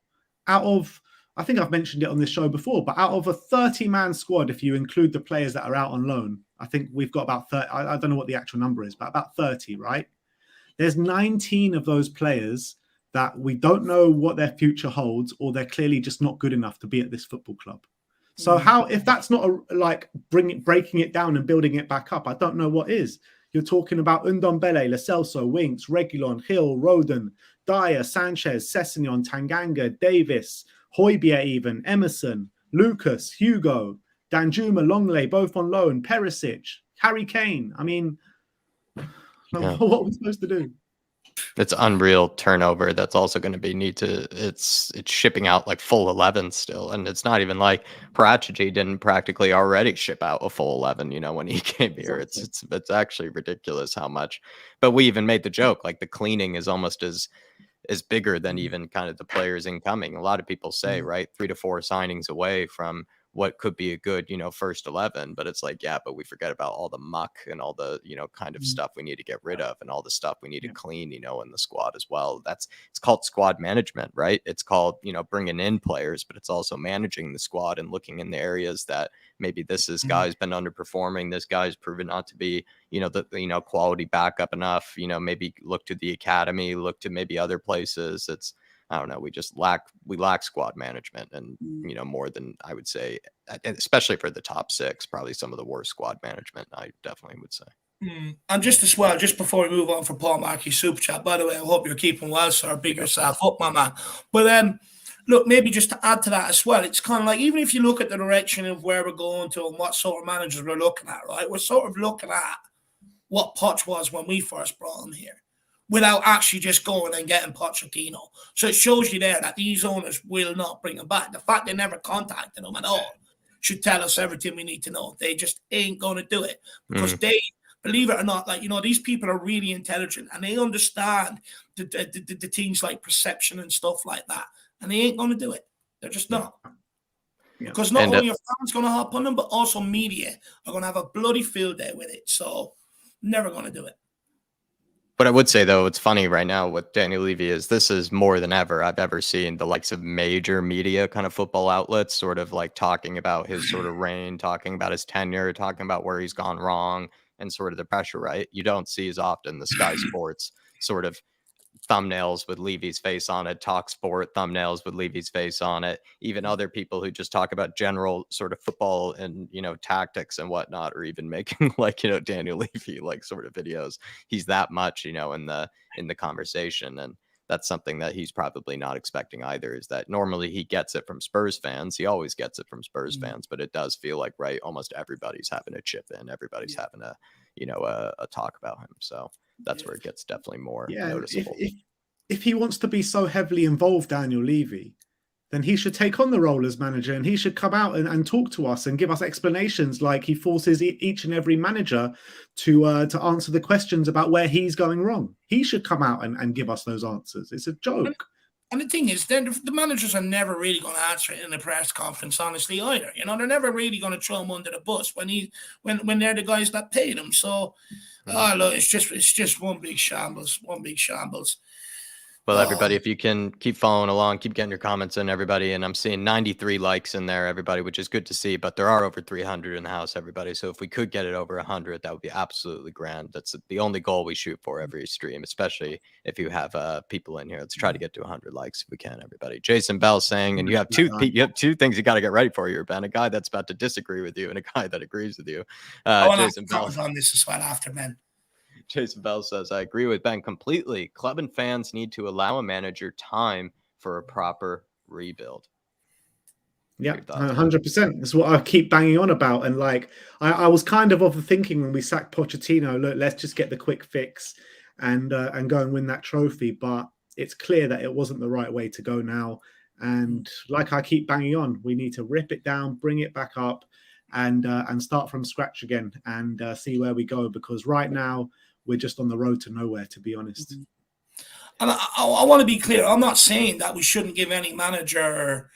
Speaker 2: out of, I think I've mentioned it on this show before, but out of a 30-man squad, if you include the players that are out on loan, I think we've got about 30, I don't know what the actual number is, but about 30, right? There's 19 of those players that we don't know what their future holds, or they're clearly just not good enough to be at this football club. So how, if that's not breaking it down and building it back up, I don't know what is. You're talking about Ndombele, Lo Celso, Winks, Reguilon, Hill, Roden, Dyer, Sanchez, Sessegnon, Tanganga, Davis, Højbjerg even, Emerson, Lucas, Hugo, Danjuma, Longley, both on loan, Perisic, Harry Kane. I mean, what are we supposed to do?
Speaker 3: It's unreal turnover. That's also going to be it's shipping out like full 11 still. And it's not even like Pochettino didn't practically already ship out a full 11, when he came here. Exactly. It's actually ridiculous how much, but we even made the joke, like the cleaning is almost as bigger than even kind of the players incoming. A lot of people say, right, 3 to 4 signings away from what could be a good, first 11, but it's like, yeah, but we forget about all the muck and all the, kind of stuff we need to get rid of and all the stuff we need to clean, in the squad as well. It's called squad management, right? It's called, bringing in players, but it's also managing the squad and looking in the areas that maybe this guy's been underperforming. This guy's proven not to be, the quality backup enough, maybe look to the academy, look to maybe other places. I don't know. We lack squad management, and more than I would say, especially for the top 6, probably some of the worst squad management. I definitely would say.
Speaker 1: And just as well, just before we move on for Paul Markey's super chat, by the way, I hope you're keeping well, sir. Big yourself up, my man. But look, maybe just to add to that as well, it's kind of like, even if you look at the direction of where we're going to and what sort of managers we're looking at, right? We're sort of looking at what Poch was when we first brought him here, without actually just going and getting Pochettino. So it shows you there that these owners will not bring him back. The fact they never contacted him at all should tell us everything we need to know. They just ain't going to do it, because they, believe it or not, like, these people are really intelligent and they understand the things like perception and stuff like that. And they ain't going to do it. They're just not. Because not only are fans going to hop on them, but also media are going to have a bloody field day with it. So never going to do it.
Speaker 3: But I would say, though, it's funny right now with Daniel Levy is this is more than ever I've ever seen the likes of major media kind of football outlets sort of like talking about his sort of reign, talking about his tenure, talking about where he's gone wrong and sort of the pressure, right? You don't see as often the Sky Sports sort of thumbnails with Levy's face on it, Talk Sport thumbnails with Levy's face on it, even other people who just talk about general sort of football and, tactics and whatnot, or even making like, Daniel Levy, like sort of videos. He's that much, in the conversation. And that's something that he's probably not expecting either, is that normally he gets it from Spurs fans. He always gets it from Spurs fans, but it does feel like, right, almost everybody's having a chip in, everybody's having a, a talk about him. So that's where it gets definitely more noticeable.
Speaker 2: If he wants to be so heavily involved, Daniel Levy, then he should take on the role as manager, and he should come out and talk to us and give us explanations, like he forces each and every manager to answer the questions about where he's going wrong. He should come out and give us those answers. It's a joke.
Speaker 1: And the thing is, the managers are never really going to answer it in a press conference, honestly, either. They're never really going to throw him under the bus when they're the guys that paid him. So, look, it's just one big shambles.
Speaker 3: Well, everybody, if you can keep following along, keep getting your comments in, everybody. And I'm seeing 93 likes in there, everybody, which is good to see. But there are over 300 in the house, everybody. So if we could get it over 100, that would be absolutely grand. That's the only goal we shoot for every stream, especially if you have people in here. Let's try to get to 100 likes if we can, everybody. Jason Bell saying, and you have two things you got to get ready for here, Ben. A guy that's about to disagree with you and a guy that agrees with you. Jason Bell
Speaker 1: was on this as well after, Ben.
Speaker 3: Jason Bell says, I agree with Ben completely. Club and fans need to allow a manager time for a proper rebuild.
Speaker 2: Yeah, 100%. That's what I keep banging on about. And like, I was kind of the thinking when we sacked Pochettino, look, let's just get the quick fix and go and win that trophy. But it's clear that it wasn't the right way to go now. And like I keep banging on, we need to rip it down, bring it back up, and start from scratch again and see where we go. Because right now, we're just on the road to nowhere, to be honest.
Speaker 1: And I want to be clear. I'm not saying that we shouldn't give any manager,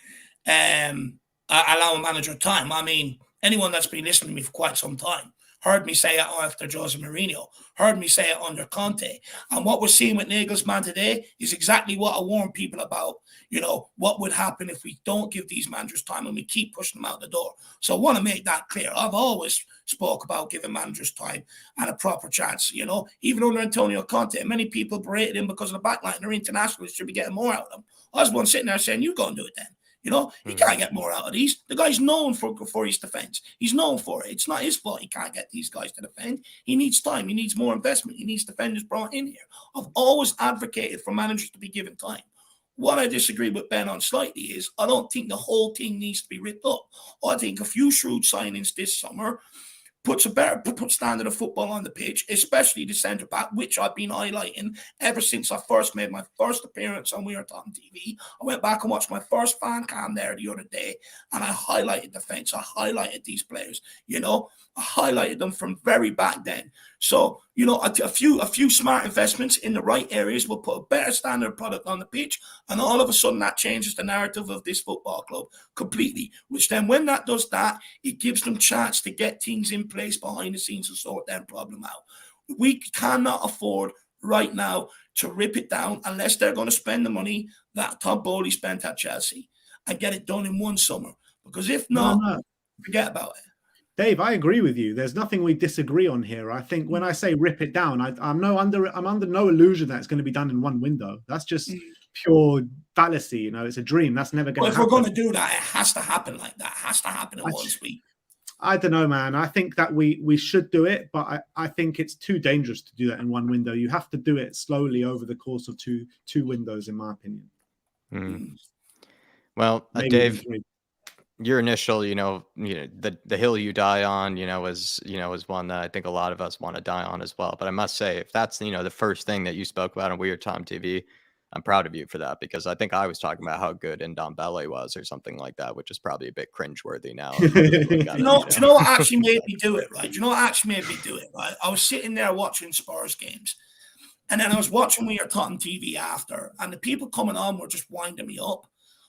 Speaker 1: allow a manager time. I mean, anyone that's been listening to me for quite some time heard me say it after Jose Mourinho, heard me say it under Conte. And what we're seeing with Nagelsmann today is exactly what I warned people about. You know, what would happen if we don't give these managers time and we keep pushing them out the door. So I want to make that clear. I've always spoke about giving managers time and a proper chance, you know, even under Antonio Conte. Many people berated him because of the backline. They're internationals, should be getting more out of them. I was one sitting there saying, you go and do it then. You know, he can't get more out of these. The guy's known for his defense. He's known for it. It's not his fault he can't get these guys to defend. He needs time. He needs more investment. He needs defenders brought in here. I've always advocated for managers to be given time. What I disagree with Ben on slightly is I don't think the whole thing needs to be ripped up. I think a few shrewd signings this summer puts a better standard of football on the pitch, especially the centre back, which I've been highlighting ever since I first made my first appearance on We Are Talking TV. I went back and watched my first fan cam there the other day, and I highlighted defence. I highlighted these players, you know. I highlighted them from very back then. So, you know, a few smart investments in the right areas will put a better standard product on the pitch, and all of a sudden that changes the narrative of this football club completely, which then when that does that, it gives them chance to get things in place behind the scenes and sort that problem out. We cannot afford right now to rip it down unless they're going to spend the money that Todd Bowley spent at Chelsea and get it done in one summer. Because if not, forget about it.
Speaker 2: Dave, I agree with you. There's nothing we disagree on here. I think when I say rip it down, I'm under no illusion that it's going to be done in one window. That's just pure fallacy. You know, it's a dream. That's never going to happen.
Speaker 1: If we're going to do that, it has to happen like that. It has to happen in 1 week.
Speaker 2: I don't know, man. I think that we should do it, but I think it's too dangerous to do that in one window. You have to do it slowly over the course of two windows, in my opinion.
Speaker 3: Well, Dave, your initial, the hill you die on, is one that I think a lot of us want to die on as well. But I must say, if that's, the first thing that you spoke about on Weird Time TV, I'm proud of you for that, because I think I was talking about how good Ndombele was or something like that, which is probably a bit cringeworthy now.
Speaker 1: Do you know what actually made me do it, right? Do you know what actually made me do it, right? I was sitting there watching Spurs games, and then I was watching We Are Talking TV after, and the people coming on were just winding me up.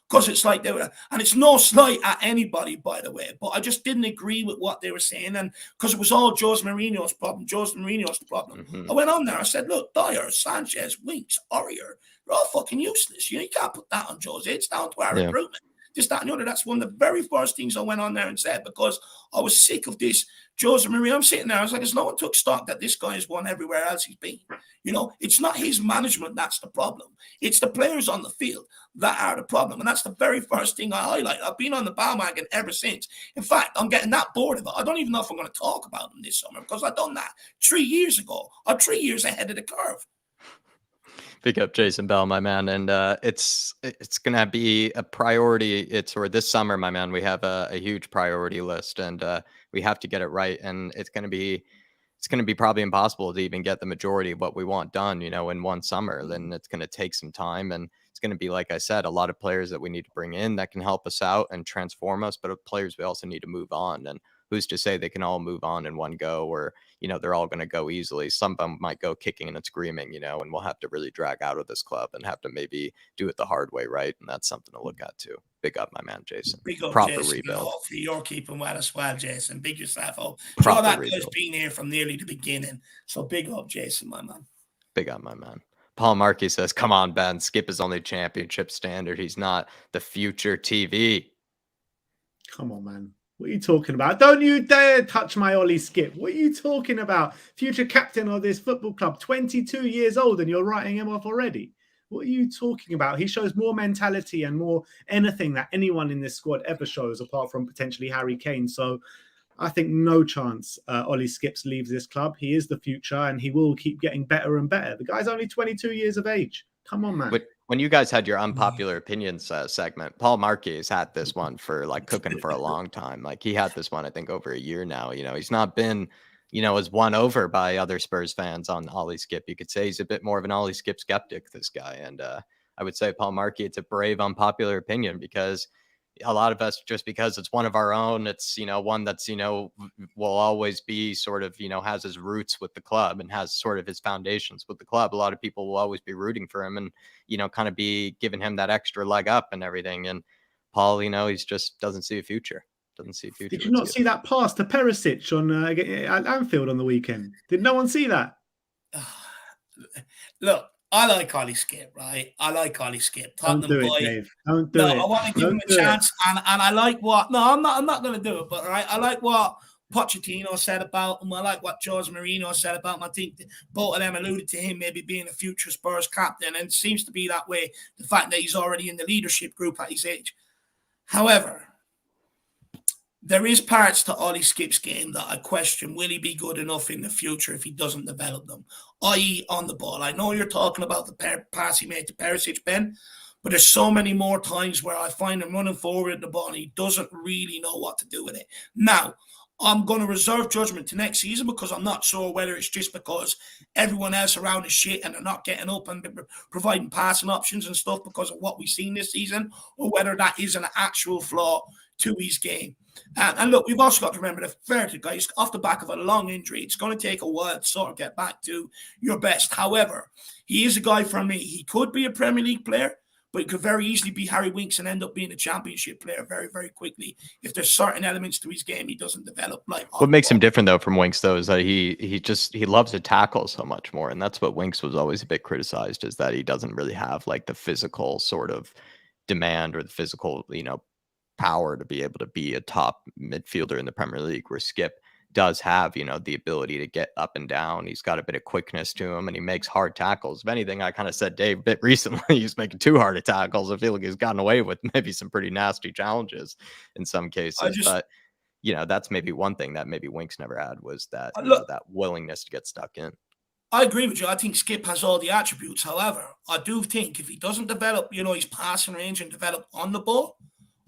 Speaker 1: Because it's like they were, and it's no slight at anybody, by the way, but I just didn't agree with what they were saying. And because it was all Jose Mourinho's problem. I went on there, I said, look, Dyer, Sanchez, Winks, Aurier, they're all fucking useless. You can't put that on Jose. It's down to our recruitment. This, that, and the other. That's one of the very first things I went on there and said, because I was sick of this Jose Mourinho. I'm sitting there, I was like, there's no one took stock that this guy has won everywhere else he's been. You know, it's not his management that's the problem. It's the players on the field that are the problem. And that's the very first thing I highlight. I've been on the bandwagon ever since. In fact, I'm getting that bored of it. I don't even know if I'm going to talk about them this summer, because I've done that 3 years ago. I'm 3 years ahead of the curve.
Speaker 3: Pick up Jason Bell, my man, and it's gonna be a priority. This summer, my man, we have a huge priority list, and we have to get it right. And it's gonna be probably impossible to even get the majority of what we want done, in one summer. Then it's gonna take some time, and it's gonna be, like I said, a lot of players that we need to bring in that can help us out and transform us, but players we also need to move on. And who's to say they can all move on in one go, or they're all going to go easily? Some of them might go kicking and screaming, and we'll have to really drag out of this club and have to maybe do it the hard way, right? And that's something to look at too. Big up, my man, Jason.
Speaker 1: Big up,
Speaker 3: proper
Speaker 1: Jason.
Speaker 3: rebuild.
Speaker 1: Hopefully you're keeping well as well, Jason. Big yourself up.
Speaker 3: Proper
Speaker 1: that
Speaker 3: rebuild.
Speaker 1: guy's been here from nearly the beginning. So big up, Jason, my man.
Speaker 3: Big up, my man. Paul Markey says, come on, Ben. Skip is only championship standard. He's not the future TV.
Speaker 2: Come on, man. What are you talking about? Don't you dare touch my Ollie Skip. What are you talking about? Future captain of this football club, 22 years old, and you're writing him off already. What are you talking about? He shows more mentality and more anything that anyone in this squad ever shows, apart from potentially Harry Kane. So I think no chance Ollie Skips leaves this club. He is the future, and he will keep getting better and better. The guy's only 22 years of age. Come on, man.
Speaker 3: When you guys had your unpopular opinions segment, Paul Markey has had this one for cooking for a long time. He had this one, I think, over a year now. He's not been, as won over by other Spurs fans on Ollie Skip. You could say he's a bit more of an Ollie Skip skeptic, this guy. And I would say, Paul Markey, it's a brave, unpopular opinion, because a lot of us, just because it's one of our own, it's, one that's, will always be sort of, has his roots with the club and has sort of his foundations with the club. A lot of people will always be rooting for him and, kind of be giving him that extra leg up and everything. And Paul, he just doesn't see a future. Doesn't see future.
Speaker 2: Did you not see that pass to Perisic on at Anfield on the weekend? Did no one see that?
Speaker 1: Look, I like Ollie Skip, right? I like Ollie Skip.
Speaker 2: Don't do it, Dave. Don't do it.
Speaker 1: I want to give him a chance, and I like what. No, I'm not going to do it. But right, I like what Pochettino said about him. I like what Jose Mourinho said about him. I think both of them alluded to him maybe being a future Spurs captain, and it seems to be that way. The fact that he's already in the leadership group at his age. However, there is parts to Ollie Skip's game that I question, will he be good enough in the future if he doesn't develop them, i.e. on the ball. I know you're talking about the pass he made to Perisic, Ben, but there's so many more times where I find him running forward at the ball and he doesn't really know what to do with it. Now, I'm going to reserve judgment to next season because I'm not sure whether it's just because everyone else around is shit and they're not getting up and providing passing options and stuff because of what we've seen this season, or whether that is an actual flaw to his game. And look, we've also got to remember that Flaherty, guys, off the back of a long injury, it's going to take a while to sort of get back to your best. However, he is a guy for me. He could be a Premier League player, but he could very easily be Harry Winks and end up being a championship player very, very quickly if there's certain elements to his game he doesn't develop. Like
Speaker 3: what makes him different though from Winks though is that he loves to tackle so much more, and that's what Winks was always a bit criticized, is that he doesn't really have like the physical sort of demand or the physical, power to be able to be a top midfielder in the Premier League, where Skip does have, the ability to get up and down. He's got a bit of quickness to him and he makes hard tackles. If anything, I kind of said Dave a bit recently, he's making too hard of tackles. I feel like he's gotten away with maybe some pretty nasty challenges in some cases. But, that's maybe one thing that maybe Winks never had, was that, that willingness to get stuck in.
Speaker 1: I agree with you. I think Skip has all the attributes. However, I do think if he doesn't develop, his passing range and develop on the ball,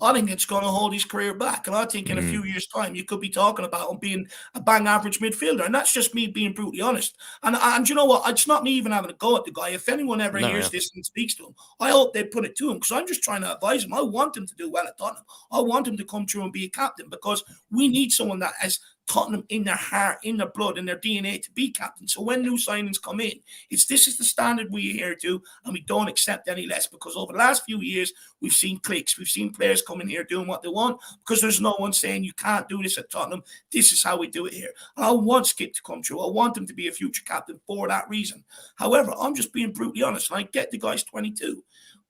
Speaker 1: I think it's going to hold his career back. And I think in a few years' time, you could be talking about him being a bang average midfielder. And that's just me being brutally honest. And you know what? It's not me even having a go at the guy. If anyone ever hears this and speaks to him, I hope they put it to him, because I'm just trying to advise him. I want him to do well at Tottenham. I want him to come through and be a captain, because we need someone that has Tottenham in their heart, in their blood, in their DNA to be captain. So when new signings come in, this is the standard we adhere to, and we don't accept any less, because over the last few years, we've seen clicks. We've seen players come in here doing what they want, because there's no one saying you can't do this at Tottenham. This is how we do it here. And I want Skip to come through. I want him to be a future captain for that reason. However, I'm just being brutally honest, and I get the guy's 22.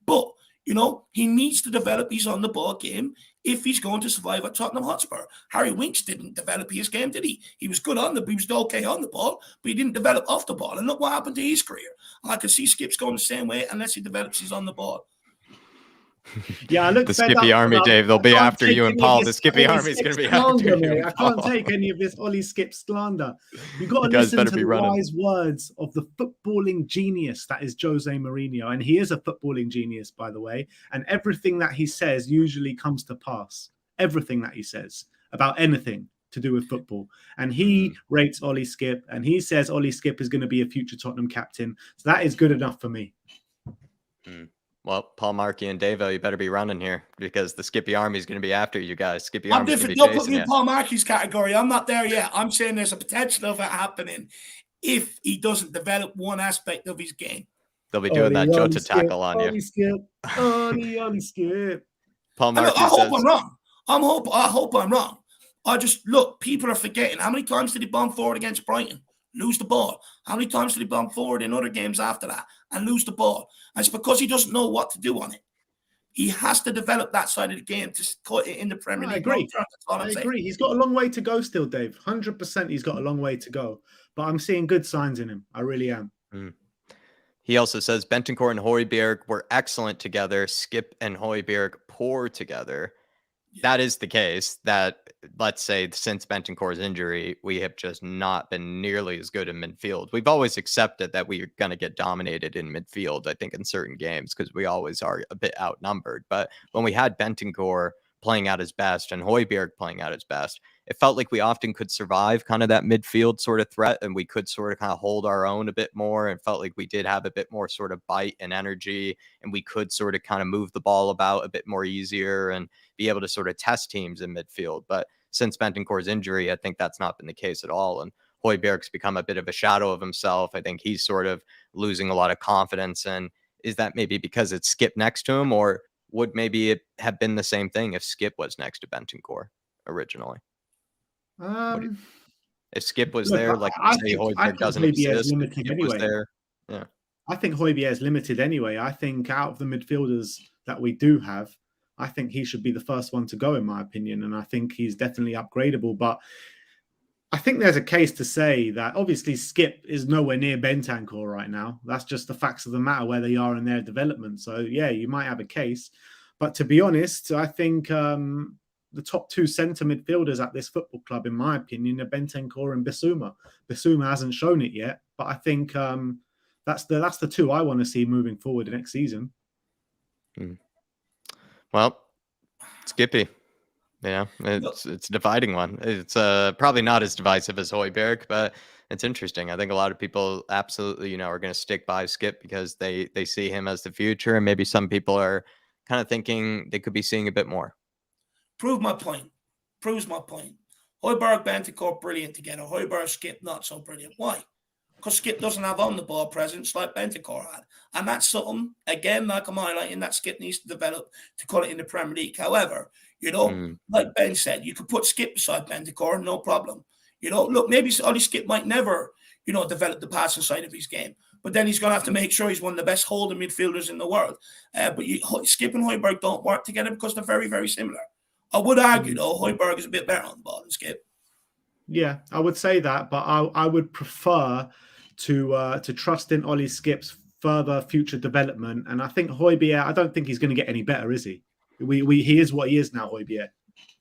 Speaker 1: But, he needs to develop his on-the-ball game if he's going to survive at Tottenham Hotspur. Harry Winks didn't develop his game, did he? He was good he was okay on the ball, but he didn't develop off the ball. And look what happened to his career. And I can see Skip's going the same way unless he develops his on the ball.
Speaker 2: Yeah, look,
Speaker 3: the Skippy Army, Dave. They'll be after you and Paul. The Skippy Army is going to be after you.
Speaker 2: I can't take any of this Ollie Skip slander. You've got to listen to the wise words of the footballing genius that is Jose Mourinho. And he is a footballing genius, by the way. And everything that he says usually comes to pass. Everything that he says about anything to do with football. And he rates Ollie Skip, and he says Ollie Skip is going to be a future Tottenham captain. So that is good enough for me.
Speaker 3: Well, Paul Markey and Davo, you better be running here, because the Skippy Army is going to be after you guys. Skippy Army is going to be chasing you.
Speaker 1: Don't put me in Paul Markey's category. I'm not there yet. I'm saying there's a potential of it happening if he doesn't develop one aspect of his game.
Speaker 3: They'll be doing that Jota tackle on you.
Speaker 2: Ollie Skip.
Speaker 3: Paul Markey
Speaker 1: I hope I'm wrong. I hope I'm wrong. Look, people are forgetting. How many times did he bomb forward against Brighton? Lose the ball. How many times did he bomb forward in other games after that and lose the ball? And it's because he doesn't know what to do on it. He has to develop that side of the game to cut it in the Premier League.
Speaker 2: I agree. He's got a long way to go still, Dave. 100% he's got a long way to go. But I'm seeing good signs in him. I really am.
Speaker 3: He also says Bentancur and Højbjerg were excellent together. Skip and Højbjerg poor together. That is the case. That, let's say, since Bentancur's injury, we have just not been nearly as good in midfield. We've always accepted that we are going to get dominated in midfield, I think, in certain games, because we always are a bit outnumbered. But when we had Bentancur playing at his best and Højbjerg playing at his best, it felt like we often could survive kind of that midfield sort of threat, and we could sort of kind of hold our own a bit more, and felt like we did have a bit more sort of bite and energy, and we could sort of kind of move the ball about a bit more easier and be able to sort of test teams in midfield. But since Bentancur's injury, I think that's not been the case at all. And Højbjerg's become a bit of a shadow of himself. I think he's sort of losing a lot of confidence. And is that maybe because it's Skip next to him, or would maybe it have been the same thing if Skip was next to Bentancur? originally?
Speaker 2: Um,
Speaker 3: If Skip was
Speaker 2: Look,
Speaker 3: there, like say
Speaker 2: I
Speaker 3: Højbjerg
Speaker 2: think
Speaker 3: doesn't
Speaker 2: Højbjerg is
Speaker 3: exist, if
Speaker 2: limited
Speaker 3: Skip was
Speaker 2: anyway.
Speaker 3: there, yeah.
Speaker 2: I think Højbjerg is limited anyway. I think out of the midfielders that we do have, I think he should be the first one to go, in my opinion. And I think he's definitely upgradable. But I think there's a case to say that obviously Skip is nowhere near Bentancur right now. That's just the facts of the matter where they are in their development. So, yeah, you might have a case. But to be honest, I think the top two centre midfielders at this football club, in my opinion, are Bentancur and Bissouma. Bissouma hasn't shown it yet, but I think that's the two I want to see moving forward next season.
Speaker 3: Well, Skippy. Yeah, it's a dividing one. It's probably not as divisive as Højbjerg, but it's interesting. I think a lot of people absolutely, are going to stick by Skip because they see him as the future, and maybe some people are kind of thinking they could be seeing a bit more.
Speaker 1: Proves my point. Højbjerg, Bentancur, brilliant together. Højbjerg, Skip, not so brilliant. Why? Because Skip doesn't have on the ball presence like Bentancur had. And that's something, again, like I'm highlighting, that Skip needs to develop to cut it in the Premier League. However, like Ben said, you could put Skip beside Bentancur, no problem. Look, maybe Ollie Skip might never, develop the passing side of his game. But then he's going to have to make sure he's one of the best holding midfielders in the world. But Skip and Højbjerg don't work together because they're very, very similar. I would argue, though, Højbjerg is a bit better on the ball than Skip.
Speaker 2: Yeah, I would say that, but I would prefer to trust in Ollie Skip's further future development. And I think Højbjerg, I don't think he's going to get any better, is he? He is what he is now, Højbjerg.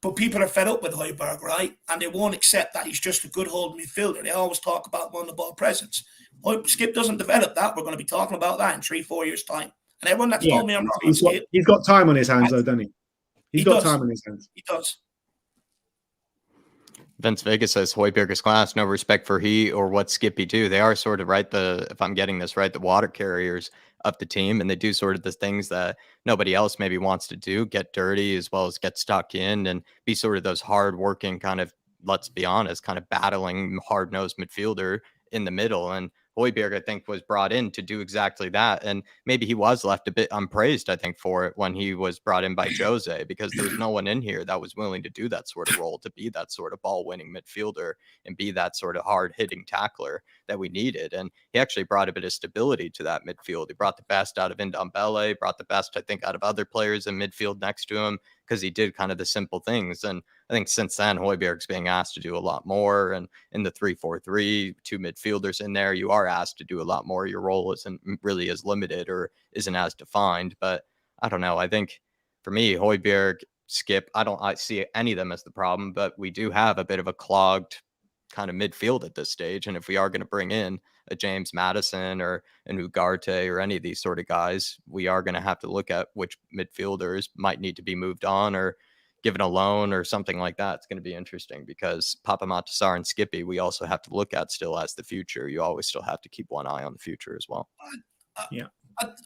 Speaker 1: But people are fed up with Højbjerg, right? And they won't accept that he's just a good holding midfielder. They always talk about on-the-ball presence. Skip doesn't develop that. We're going to be talking about that in 3-4 years' time. And everyone that's told me I'm wrong on Skip.
Speaker 2: He's got time on his hands, though, doesn't he? He's got time on his hands.
Speaker 1: He does.
Speaker 3: Vince Vegas says Højbjerg is class, no respect for he or what Skippy do. They are sort of right, if I'm getting this right, the water carriers of the team, and they do sort of the things that nobody else maybe wants to do, get dirty as well as get stuck in and be sort of those hard-working kind of, let's be honest, kind of battling hard-nosed midfielder in the middle. And Højbjerg, I think, was brought in to do exactly that. And maybe he was left a bit unpraised, I think, for it when he was brought in by Jose, because there was no one in here that was willing to do that sort of role, to be that sort of ball-winning midfielder and be that sort of hard-hitting tackler that we needed. And he actually brought a bit of stability to that midfield. He brought the best out of Ndombele, brought the best, I think, out of other players in midfield next to him, because he did kind of the simple things. And I think since then, Højbjerg's being asked to do a lot more. And in the 3-4-3, two midfielders in there, you are asked to do a lot more. Your role isn't really as limited or isn't as defined. But I don't know. I think for me, Højbjerg, Skip, I see any of them as the problem. But we do have a bit of a clogged kind of midfield at this stage. And if we are going to bring in a James Maddison or an Ugarte or any of these sort of guys, we are going to have to look at which midfielders might need to be moved on or given a loan or something like that. It's going to be interesting because Papa Matasar and Skippy, we also have to look at still as the future. You always still have to keep one eye on the future as well.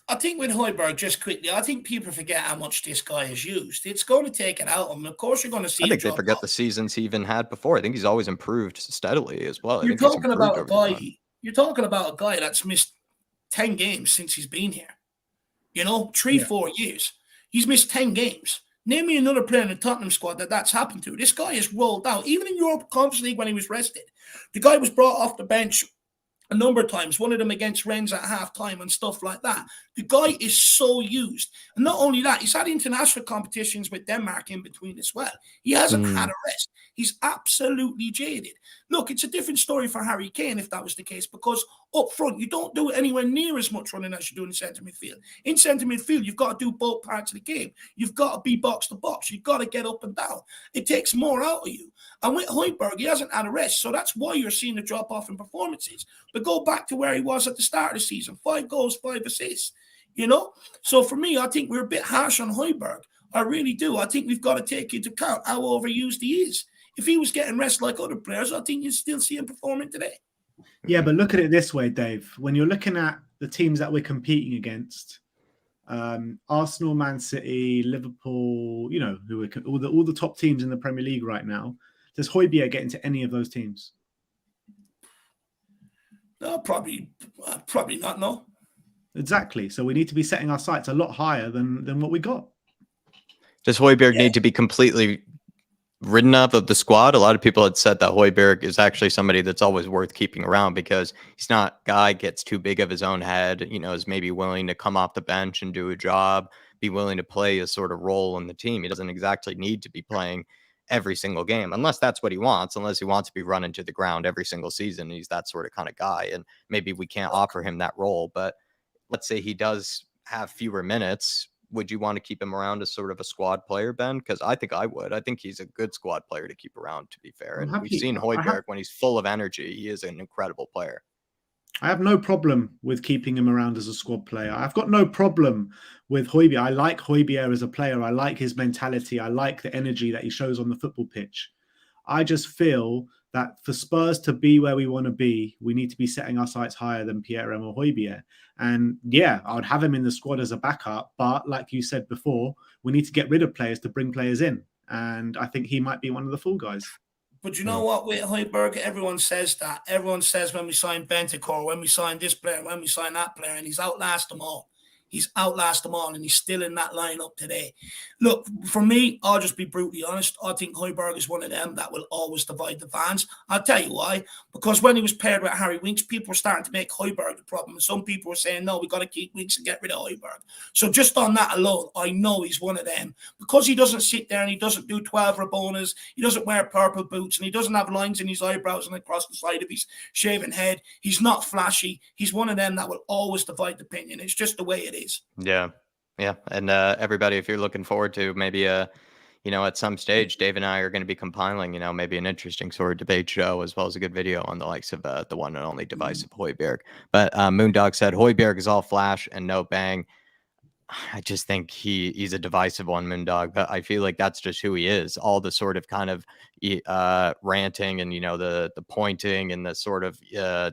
Speaker 1: I think with Højbjerg, just quickly, I think people forget how much this guy has used. It's going to take it out of him. Of course, you're going to see.
Speaker 3: I think they forget the seasons he even had before. I think he's always improved steadily as well.
Speaker 1: You're talking about a guy. You're talking about a guy that's missed 10 games since he's been here. 3-4 years. He's missed 10 games. Name me another player in the Tottenham squad that's happened to. This guy has rolled out. Even in Europe Conference League when he was rested, the guy was brought off the bench a number of times, one of them against Rennes at half-time and stuff like that. The guy is so used. And not only that, he's had international competitions with Denmark in between as well. He hasn't had a rest. He's absolutely jaded. Look, it's a different story for Harry Kane if that was the case, because up front, you don't do anywhere near as much running as you do in centre midfield. In centre midfield, you've got to do both parts of the game. You've got to be box to box. You've got to get up and down. It takes more out of you. And with Højbjerg, he hasn't had a rest, so that's why you're seeing a drop-off in performances. But go back to where he was at the start of the season, 5 goals, 5 assists, So for me, I think we're a bit harsh on Højbjerg. I really do. I think we've got to take into account how overused he is. If he was getting rest like other players, I think you'd still see him performing today.
Speaker 2: Yeah, but look at it this way, Dave. When you're looking at the teams that we're competing against, Arsenal, Man City, Liverpool, who are all the top teams in the Premier League right now, does Højbjerg get into any of those teams?
Speaker 1: No, probably not, no.
Speaker 2: Exactly. So we need to be setting our sights a lot higher than what we got.
Speaker 3: Does Højbjerg need to be completely ridden of the squad, a lot of people had said that Højbjerg is actually somebody that's always worth keeping around because he's not a guy gets too big of his own head, is maybe willing to come off the bench and do a job, be willing to play a sort of role in the team. He doesn't exactly need to be playing every single game, unless that's what he wants, unless he wants to be running to the ground every single season. He's that sort of kind of guy. And maybe we can't offer him that role, but let's say he does have fewer minutes. Would you want to keep him around as sort of a squad player, Ben? Because I think I would. I think he's a good squad player to keep around, to be fair. And we've seen Højbjerg when he's full of energy. He is an incredible player.
Speaker 2: I have no problem with keeping him around as a squad player. I've got no problem with Højbjerg. I like Højbjerg as a player. I like his mentality. I like the energy that he shows on the football pitch. I just feel that for Spurs to be where we want to be, we need to be setting our sights higher than Pierre-Emile Højbjerg. And yeah, I would have him in the squad as a backup. But like you said before, we need to get rid of players to bring players in. And I think he might be one of the fall guys.
Speaker 1: But you know what, with Højbjerg, everyone says that. Everyone says when we sign Bentancur, when we sign this player, when we sign that player, and he's outlasted them all. He's outlasted them all, and he's still in that lineup today. Look, for me, I'll just be brutally honest. I think Højbjerg is one of them that will always divide the fans. I'll tell you why. Because when he was paired with Harry Winks, people were starting to make Højbjerg the problem. And some people were saying, no, we got to keep Winks and get rid of Højbjerg. So just on that alone, I know he's one of them. Because he doesn't sit there and he doesn't do 12 Rabonas, he doesn't wear purple boots, and he doesn't have lines in his eyebrows and across the side of his shaven head. He's not flashy. He's one of them that will always divide the opinion. It's just the way it is.
Speaker 3: Yeah. Yeah. And everybody, if you're looking forward to maybe at some stage, Dave and I are going to be compiling, maybe an interesting sort of debate show as well as a good video on the likes of the one and only divisive Højbjerg. But Moondog said Højbjerg is all flash and no bang. I just think he's a divisive one, Moondog, but I feel like that's just who he is. All the sort of kind of ranting and, the pointing and the sort of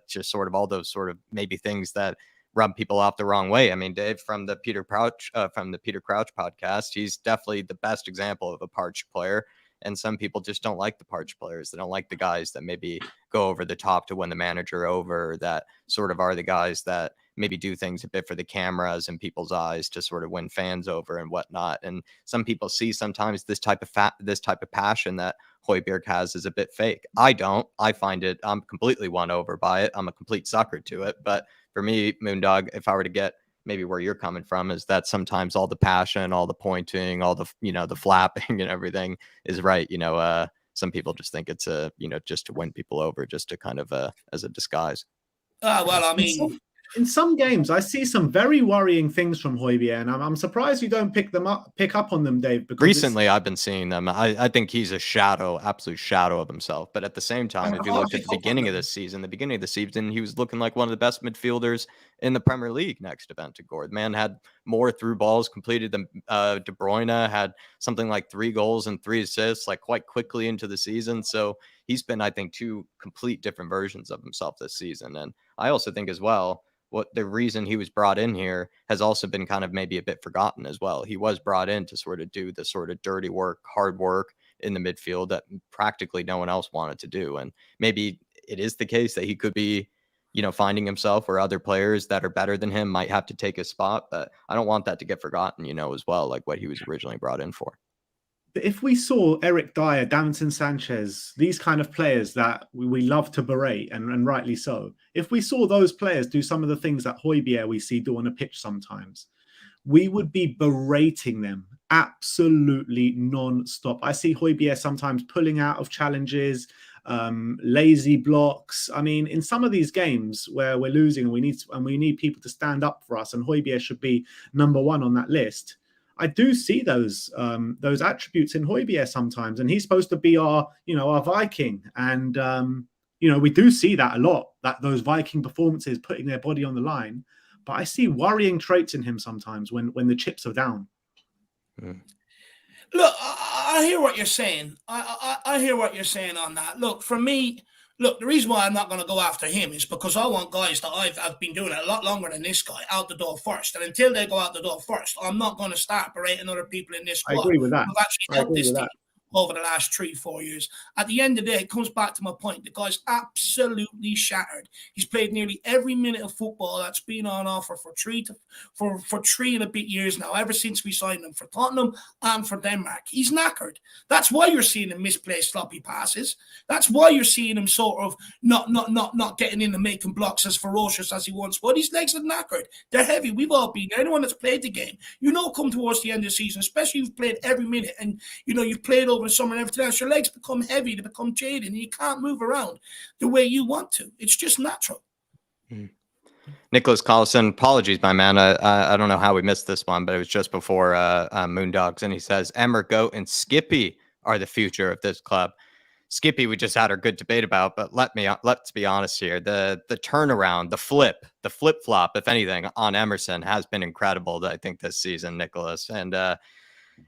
Speaker 3: just sort of all those sort of maybe things that rub people off the wrong way. I mean, Dave from the Peter Crouch podcast, he's definitely the best example of a parched player. And some people just don't like the parched players. They don't like the guys that maybe go over the top to win the manager over, that sort of are the guys that maybe do things a bit for the cameras and people's eyes to sort of win fans over and whatnot. And some people see sometimes this type of passion that Højbjerg has is a bit fake. I don't. I find it, I'm completely won over by it. I'm a complete sucker to it. But for me, Moondog, if I were to get maybe where you're coming from, is that sometimes all the passion, all the pointing, all the, the flapping and everything is right. Some people just think it's just to win people over, just to kind of as a disguise.
Speaker 1: Well, I mean,
Speaker 2: in some games, I see some very worrying things from Højbjerg, and I'm surprised you don't pick up on them, Dave. Because
Speaker 3: recently, I've been seeing them. I think he's a absolute shadow of himself. But at the same time, if you looked at the beginning of the season, he was looking like one of the best midfielders in the Premier League next to Bentancur. The man had more through balls completed than De Bruyne, had something like 3 goals and 3 assists, like quite quickly into the season. So he's been, I think, 2 complete different versions of himself this season. And I also think as well, what the reason he was brought in here has also been kind of maybe a bit forgotten as well. He was brought in to sort of do the sort of dirty work, hard work in the midfield that practically no one else wanted to do. And maybe it is the case that he could be, finding himself where other players that are better than him might have to take his spot. But I don't want that to get forgotten, as well, like what he was originally brought in for.
Speaker 2: If we saw Eric Dyer, Davinson Sanchez, these kind of players that we love to berate, and rightly so, if we saw those players do some of the things that Højbjerg we see do on a pitch sometimes, we would be berating them absolutely non-stop. I see Højbjerg sometimes pulling out of challenges, lazy blocks. I mean, in some of these games where we're losing and we need people to stand up for us, and Højbjerg should be number 1 on that list. I do see those attributes in Højbjerg sometimes, and he's supposed to be our Viking, and we do see that a lot, that those Viking performances, putting their body on the line. But I see worrying traits in him sometimes when the chips are down.
Speaker 1: Look, I hear what you're saying. I hear what you're saying on that. Look, for me, the reason why I'm not going to go after him is because I want guys that I've been doing it a lot longer than this guy out the door first. And until they go out the door first, I'm not going to start berating other people in this squad.
Speaker 2: I agree with that.
Speaker 1: Who've actually helped this team. over the last 3-4 years. At the end of the day, it comes back to my point. The guy's absolutely shattered. He's played nearly every minute of football that's been on offer for three and a bit years now, ever since we signed him for Tottenham and for Denmark. He's knackered. That's why you're seeing him misplace sloppy passes. That's why you're seeing him sort of not getting in and making blocks as ferocious as he once was. His legs are knackered. They're heavy. We've all been there. Anyone that's played the game, come towards the end of the season, especially if you've played every minute and you've played over the summer and everything else, your legs become heavy, they become jaded, and you can't move around the way you want to. It's just natural.
Speaker 3: Nicholas Collison, apologies, my man. I don't know how we missed this one, but it was just before Moondogs, and he says Emmer, Goat, and Skippy are the future of this club. Skippy, we just had our good debate about, but let's be honest here. The turnaround, the flip-flop, if anything, on Emerson has been incredible, I think, this season, Nicholas. And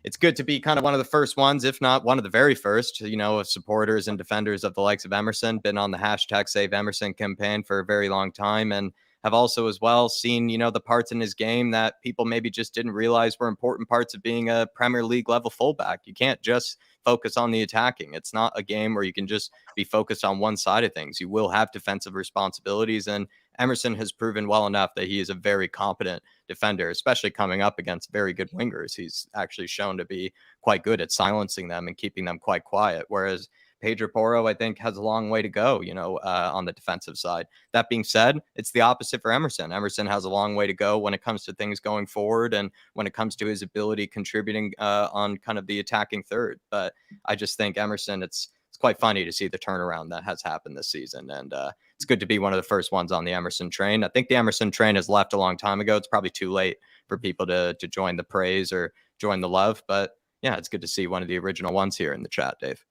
Speaker 3: it's good to be kind of one of the first ones, if not one of the very first, supporters and defenders of the likes of Emerson, been on the hashtag Save Emerson campaign for a very long time, and have also as well seen, the parts in his game that people maybe just didn't realize were important parts of being a Premier League level fullback. You can't just focus on the attacking. It's not a game where you can just be focused on one side of things. You will have defensive responsibilities, and Emerson has proven well enough that he is a very competent defender, especially coming up against very good wingers. He's actually shown to be quite good at silencing them and keeping them quite quiet, whereas Pedro Porro, I think, has a long way to go, on the defensive side. That being said, it's the opposite for Emerson. Emerson has a long way to go when it comes to things going forward and when it comes to his ability contributing on kind of the attacking third. But I just think Emerson, it's quite funny to see the turnaround that has happened this season. And it's good to be one of the first ones on the Emerson train. I think the Emerson train has left a long time ago. It's probably too late for people to join the praise or join the love. But yeah, it's good to see one of the original ones here in the chat, Dave.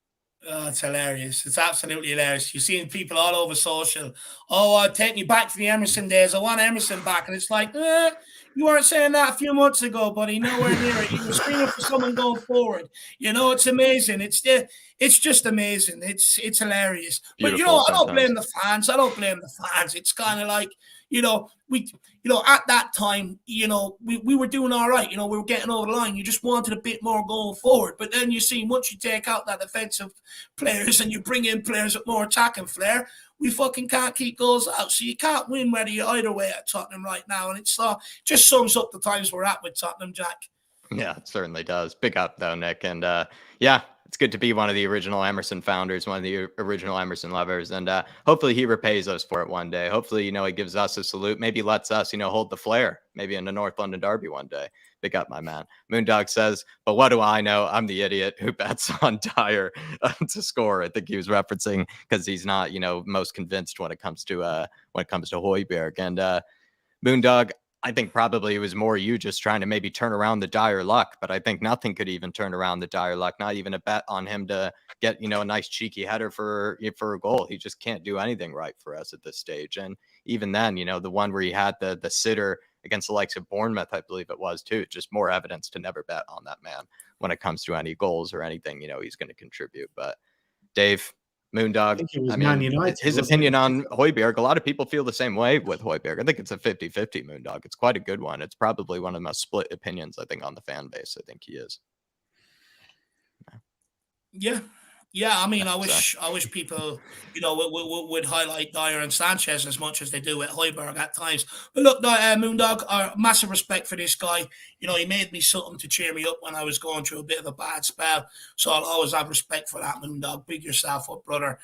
Speaker 1: Oh, it's hilarious. It's absolutely hilarious. You're seeing people all over social. Oh, taking you back to the Emerson days. I want Emerson back. And it's like, you weren't saying that a few months ago, buddy. Nowhere near it. You were screaming for someone going forward. It's amazing. It's just amazing. It's hilarious. But, I don't blame the fans. It's kind of like, at that time, we were doing all right. We were getting over the line. You just wanted a bit more going forward. But then you see, once you take out that defensive players and you bring in players with more attacking flair, we fucking can't keep goals out. So you can't win whether you're either way at Tottenham right now. And it's just sums up the times we're at with Tottenham, Jack.
Speaker 3: Yeah, it certainly does. Big up, though, Nick. And yeah, it's good to be one of the original Emerson founders, one of the original Emerson lovers. And hopefully he repays us for it one day. Hopefully, he gives us a salute, maybe lets us, hold the flare, maybe in the North London Derby one day. Big up, my man. Moondog says, but what do I know? I'm the idiot who bets on Dyer to score. I think he was referencing because he's not, most convinced when it comes to Højbjerg. And Moondog, I think probably it was more you just trying to maybe turn around the Dyer luck, but I think nothing could even turn around the Dyer luck, not even a bet on him to get, a nice cheeky header for a goal. He just can't do anything right for us at this stage. And even then, the one where he had the sitter against the likes of Bournemouth, I believe it was too, just more evidence to never bet on that man when it comes to any goals or anything, he's going to contribute. But Dave, Moondog, his opinion on Højbjerg, a lot of people feel the same way with Højbjerg. I think it's a 50-50, Moondog. It's quite a good one. It's probably one of the most split opinions, I think, on the fan base. I think he is.
Speaker 1: Yeah. I mean, I wish people, would highlight Dyer and Sanchez as much as they do at Højbjerg at times. But look, Moondog, massive respect for this guy. He made me something to cheer me up when I was going through a bit of a bad spell. So I'll always have respect for that, Moondog. Big yourself up, brother.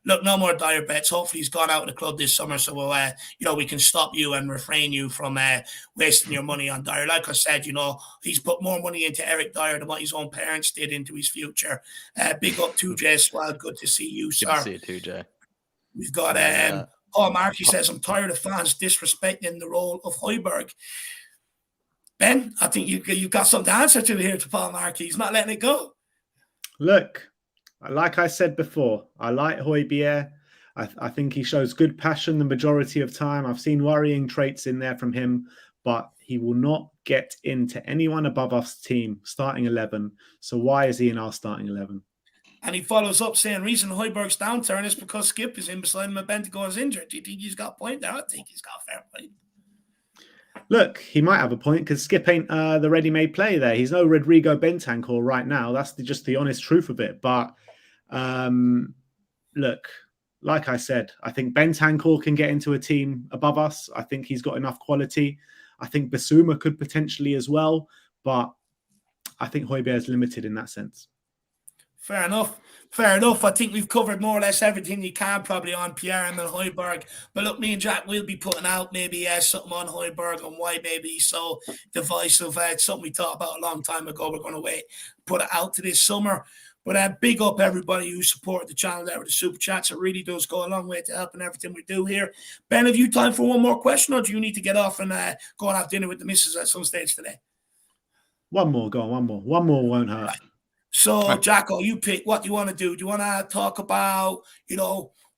Speaker 1: Look, no more Dyer bets. Hopefully he's gone out of the club this summer, so we can stop you and refrain you from wasting your money on Dyer. Like I said, he's put more money into Eric Dyer than what his own parents did into his future. Big up 2J as well. Good to see you, sir.
Speaker 3: Good to see you, 2J.
Speaker 1: We've got Paul Markey says, I'm tired of fans disrespecting the role of Højbjerg. Ben, I think you've got something to answer to here to Paul Markey. He's not letting it go.
Speaker 2: Look, like I said before, I like Højbjerg. I think he shows good passion the majority of time. I've seen worrying traits in there from him, but he will not get into anyone above us team starting 11. So why is he in our starting 11?
Speaker 1: And he follows up saying, reason Højbjerg's downturn is because Skip is in beside him and Bentancur is injured. Do you think he's got a point there? I think he's got a fair point.
Speaker 2: Look, he might have a point because Skip ain't the ready-made player there. He's no Rodrigo Bentancur right now. That's just the honest truth of it. But look, like I said, I think Bentancur can get into a team above us. I think he's got enough quality. I think Basuma could potentially as well. But I think Højbjerg is limited in that sense.
Speaker 1: Fair enough. Fair enough. I think we've covered more or less everything you can probably on Pierre and Højbjerg. But look, me and Jack will be putting out maybe something on Højbjerg and why maybe he's so divisive. It's something we thought about a long time ago. We're going to wait, put it out to this summer. But big up everybody who supported the channel there with the super chats. It really does go a long way to helping everything we do here. Ben, have you time for one more question, or do you need to get off and go and have dinner with the missus at some stage today?
Speaker 2: One more, go on, one more. One more won't hurt.
Speaker 1: Right. So, Jacko, you pick. What do you want to do? Do you want to talk about,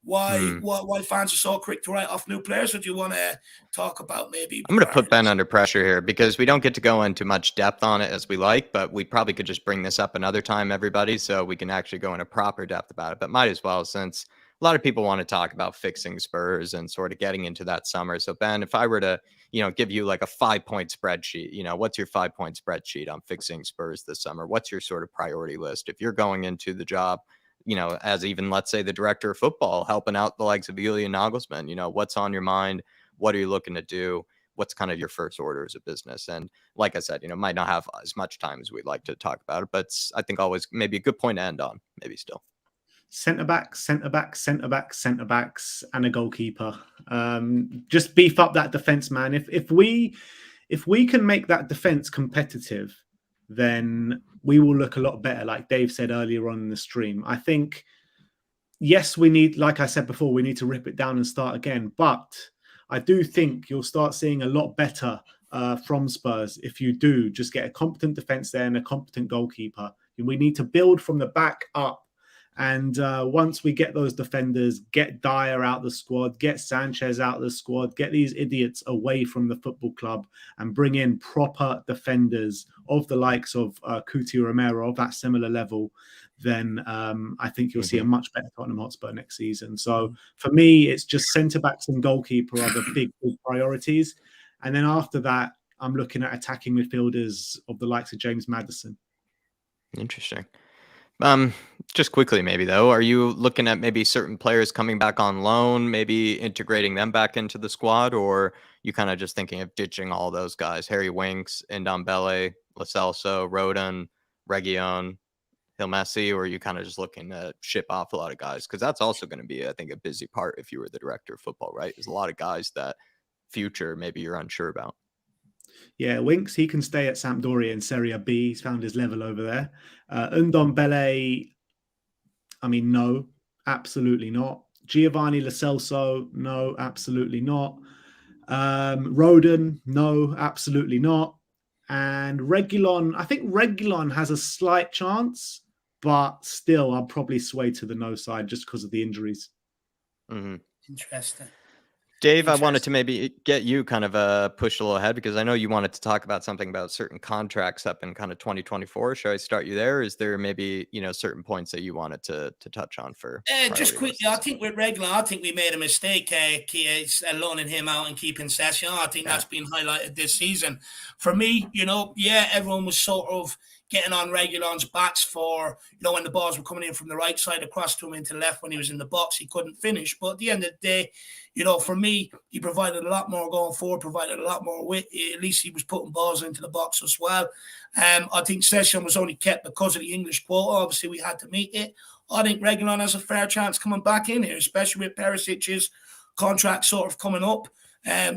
Speaker 1: why fans are so quick to write off new players, or do you want to talk about maybe?
Speaker 3: I'm going to put Ben under pressure here because we don't get to go into much depth on it as we like, but we probably could just bring this up another time, everybody, so we can actually go into proper depth about it. But might as well, since a lot of people want to talk about fixing Spurs and sort of getting into that summer. So, Ben, if I were to, give you like a 5-point spreadsheet, what's your 5-point spreadsheet on fixing Spurs this summer? What's your sort of priority list? If you're going into the job, as even, let's say, the director of football, helping out the likes of Julian Nagelsmann, what's on your mind? What are you looking to do? What's kind of your first orders of business? And like I said, might not have as much time as we'd like to talk about it, but I think always maybe a good point to end on, maybe still.
Speaker 2: Centre-backs, centre-backs, centre-backs, centre-backs, and a goalkeeper. Just beef up that defence, man. If we can make that defence competitive, then we will look a lot better, like Dave said earlier on in the stream. I think, yes, we need, like I said before, we need to rip it down and start again. But I do think you'll start seeing a lot better from Spurs if you do just get a competent defence there and a competent goalkeeper. We need to build from the back up. And once we get those defenders, get Dyer out the squad, get Sanchez out the squad, get these idiots away from the football club and bring in proper defenders of the likes of Cuti Romero of that similar level, then I think you'll see a much better Tottenham Hotspur next season. So for me, it's just centre-backs and goalkeeper are the big priorities. And then after that, I'm looking at attacking midfielders of the likes of James Maddison.
Speaker 3: Interesting. Just quickly, maybe though, are you looking at maybe certain players coming back on loan, maybe integrating them back into the squad, or you kind of just thinking of ditching all those guys? Harry Winks, Ndombele, Lo Celso, Rodon, Reguilon, Gil Messi, or are you kind of just looking to ship off a lot of guys? Because that's also going to be, I think, a busy part if you were the director of football, right? There's a lot of guys that future maybe you're unsure about.
Speaker 2: Yeah, Winks, he can stay at Sampdoria in Serie B. He's found his level over there. Ndombele, no, absolutely not. Giovanni Lo Celso, no, absolutely not. Rodon, no, absolutely not. And Reguilon, I think Reguilon has a slight chance, but still I'll probably sway to the no side just because of the injuries.
Speaker 3: Mm-hmm.
Speaker 1: Interesting.
Speaker 3: Dave, I wanted to maybe get you kind of push a little ahead because I know you wanted to talk about something about certain contracts up in kind of 2024. Should I start you there? Is there maybe, certain points that you wanted to touch on for?
Speaker 1: Just quickly, I think with Reguilon, I think we made a mistake loaning him out and keeping Session. I think that's been highlighted this season. For me, everyone was sort of getting on Reguilon's backs for, when the balls were coming in from the right side across to him into the left when he was in the box, he couldn't finish. But at the end of the day, for me, he provided a lot more going forward, provided a lot more width. At least he was putting balls into the box as well. I think Session was only kept because of the English quota. Obviously, we had to meet it. I think Reguilon has a fair chance coming back in here, especially with Perisic's contract sort of coming up.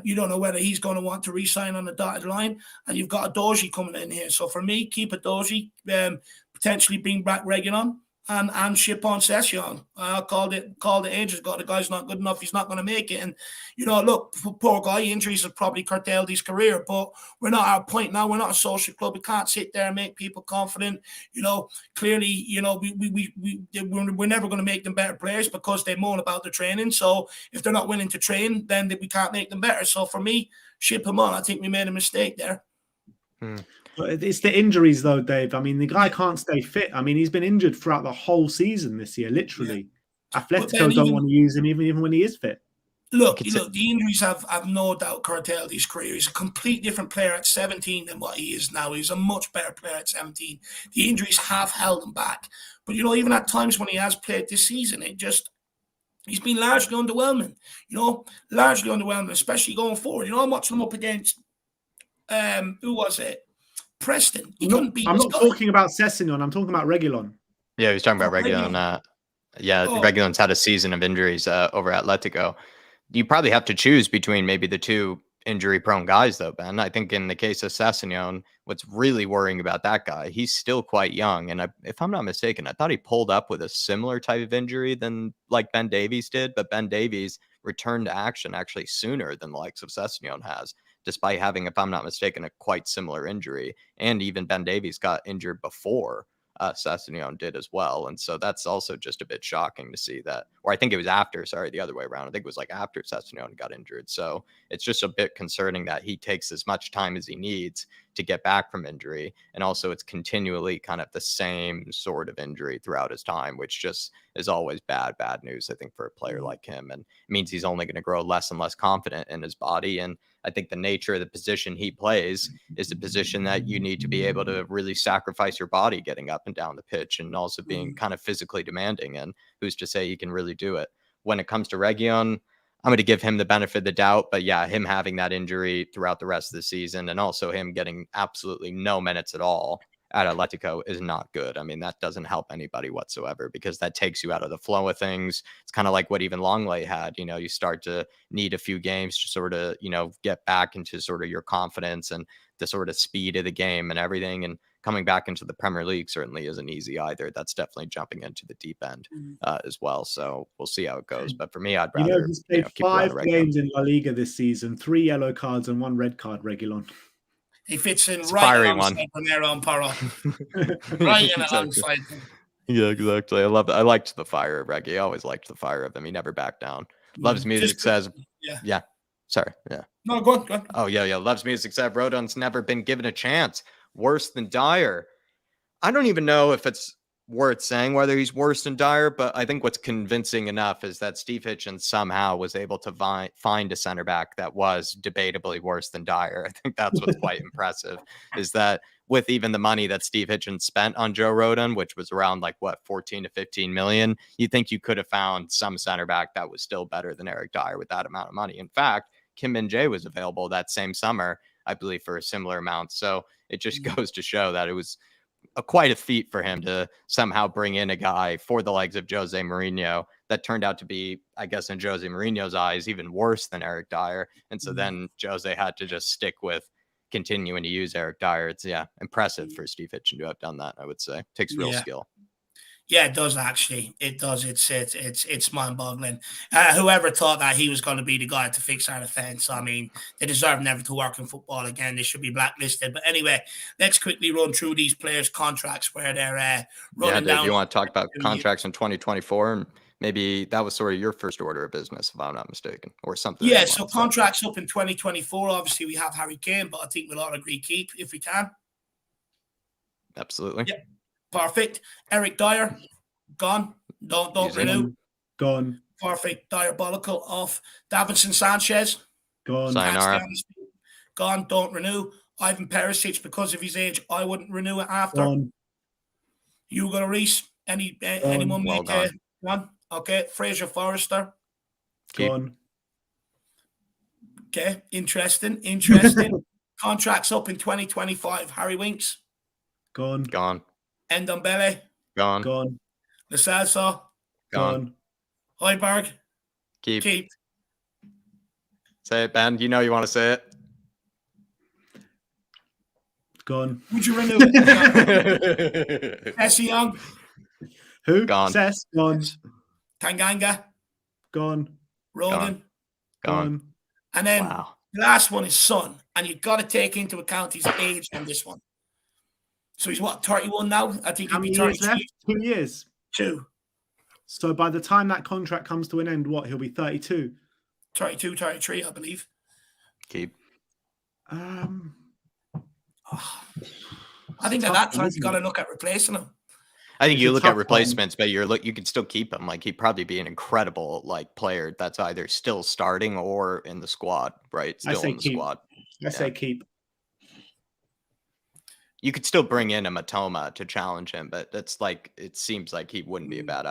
Speaker 1: You don't know whether he's going to want to re-sign on the dotted line, and you've got a Doji coming in here. So for me, keep a Doji, potentially bring back Reguilon, and ship on Session. I called it ages ago. The guy's not good enough. He's not going to make it. And, look, poor guy, injuries have probably curtailed his career, but we're not at a point now. We're not a social club. We can't sit there and make people confident. Clearly, we're never going to make them better players because they moan about the training. So if they're not willing to train, then we can't make them better. So for me, ship him on. I think we made a mistake there.
Speaker 2: It's the injuries, though, Dave. The guy can't stay fit. He's been injured throughout the whole season this year, literally. Yeah. Atletico don't want to use him even when he is fit.
Speaker 1: Look, the injuries have no doubt curtailed his career. He's a complete different player at 17 than what he is now. He's a much better player at 17. The injuries have held him back. But, even at times when he has played this season, he's been largely underwhelming, especially going forward. I'm watching him up against, who was it? Preston. He couldn't beat
Speaker 2: I'm
Speaker 1: this
Speaker 2: not
Speaker 1: guy.
Speaker 2: talking about Sessegnon. I'm talking about Reguilon.
Speaker 3: Yeah, he's talking about Reguilon. Reguilon's had a season of injuries over Atletico. You probably have to choose between maybe the two injury-prone guys, though, Ben. I think in the case of Sessegnon, what's really worrying about that guy, he's still quite young. And if I'm not mistaken, I thought he pulled up with a similar type of injury than like Ben Davies did. But Ben Davies returned to action actually sooner than the likes of Sessegnon has, despite having, if I'm not mistaken, a quite similar injury. And even Ben Davies got injured before Sessegnon did as well. And so that's also just a bit shocking to see that, or I think it was after, the other way around. I think it was like after Sessegnon got injured. So it's just a bit concerning that he takes as much time as he needs to get back from injury. And also it's continually kind of the same sort of injury throughout his time, which just is always bad news, I think, for a player like him. And it means he's only going to grow less and less confident in his body. And I think the nature of the position he plays is the position that you need to be able to really sacrifice your body getting up and down the pitch and also being kind of physically demanding. And who's to say he can really do it? When it comes to Reguilon, I'm going to give him the benefit of the doubt. But yeah, him having that injury throughout the rest of the season and also him getting absolutely no minutes at all at Atletico is not good. I mean, that doesn't help anybody whatsoever because that takes you out of the flow of things. It's kind of like what even Longley had. You start to need a few games to sort of, get back into sort of your confidence and the sort of speed of the game and everything. And coming back into the Premier League certainly isn't easy either. That's definitely jumping into the deep end as well. So we'll see how it goes. But for me, I'd rather
Speaker 2: he's played
Speaker 3: keep
Speaker 2: 5 games in La Liga this season, 3 yellow cards and 1 red card, Reguilon.
Speaker 1: He fits in
Speaker 3: it's
Speaker 1: right alongside Romero and Parra. Right in alongside him.
Speaker 3: Yeah, exactly. I liked the fire of Reggie. I always liked the fire of him. He never backed down. Loves Music says, yeah. Sorry, yeah.
Speaker 1: No, go on.
Speaker 3: Oh, yeah. Loves Music said, Rodon's never been given a chance. Worse than Dyer. I don't even know if it's worth saying whether he's worse than Dyer, but I think what's convincing enough is that Steve Hitchens somehow was able to find a center back that was debatably worse than Dyer. I think that's what's quite impressive, is that with even the money that Steve Hitchens spent on Joe Rodon, which was around 14 to 15 million, you think you could have found some center back that was still better than Eric Dyer with that amount of money. In fact, Kim Min-jae was available that same summer, I believe, for a similar amount. So it just goes to show that it was quite a feat for him to somehow bring in a guy for the legs of Jose Mourinho that turned out to be, I guess, in Jose Mourinho's eyes, even worse than Eric Dyer. And so then Jose had to just stick with continuing to use Eric Dyer. It's impressive for Steve Hitchen to have done that. I would say it takes real skill.
Speaker 1: Yeah, it does actually. It does. It's mind-boggling. Whoever thought that he was going to be the guy to fix our defense? I mean, they deserve never to work in football again. They should be blacklisted. But anyway, let's quickly run through these players' contracts where they're running down.
Speaker 3: Dave, you want to talk about contracts in 2024? And maybe that was sort of your first order of business, if I'm not mistaken, or something.
Speaker 1: Yeah, so contracts up in 2024. Obviously, we have Harry Kane, but I think we'll all agree keep if we can.
Speaker 3: Absolutely.
Speaker 1: Yeah. Perfect. Eric Dyer, gone. Don't renew.
Speaker 2: Gone.
Speaker 1: Perfect. Diabolical off. Davinson Sanchez,
Speaker 2: gone.
Speaker 3: Sayonara.
Speaker 1: Gone. Don't renew. Ivan Perisic, because of his age, I wouldn't renew it after.
Speaker 2: Gone.
Speaker 1: Hugo Lloris, anyone
Speaker 3: well
Speaker 1: make one? Okay. Fraser Forrester.
Speaker 2: Gone.
Speaker 1: Okay. Interesting. Contracts up in 2025. Harry Winks.
Speaker 2: Gone.
Speaker 1: Ndombele.
Speaker 2: Gone.
Speaker 1: Lo Celso.
Speaker 2: Gone.
Speaker 1: Højbjerg.
Speaker 3: Keep. Say it, Ben. You know you want to say it.
Speaker 2: Gone.
Speaker 1: Would you renew? Jesse Young.
Speaker 2: Who?
Speaker 3: Gone.
Speaker 2: Cess. Gone.
Speaker 1: Tanganga.
Speaker 2: Gone.
Speaker 1: Roden.
Speaker 3: Gone.
Speaker 1: And then
Speaker 3: Wow.
Speaker 1: the last one is Son. And you've got to take into account his age on this one. So he's 31 now? I think he'll be 32.
Speaker 2: Left? 2 years.
Speaker 1: 2.
Speaker 2: So by the time that contract comes to an end, he'll be 32?
Speaker 1: 32, 33, I believe.
Speaker 3: Keep.
Speaker 1: I think at that time you've got to look at replacing him.
Speaker 3: I think
Speaker 2: It's
Speaker 3: you
Speaker 2: a
Speaker 3: look at
Speaker 2: tough one.
Speaker 3: replacements, but you can still keep him. Like, he'd probably be an incredible player that's either still starting or in the squad, right?
Speaker 2: I
Speaker 3: Still
Speaker 2: say
Speaker 3: in the
Speaker 2: keep.
Speaker 3: squad.
Speaker 2: I say keep.
Speaker 3: You could still bring in a Matoma to challenge him, but it seems like he wouldn't be a bad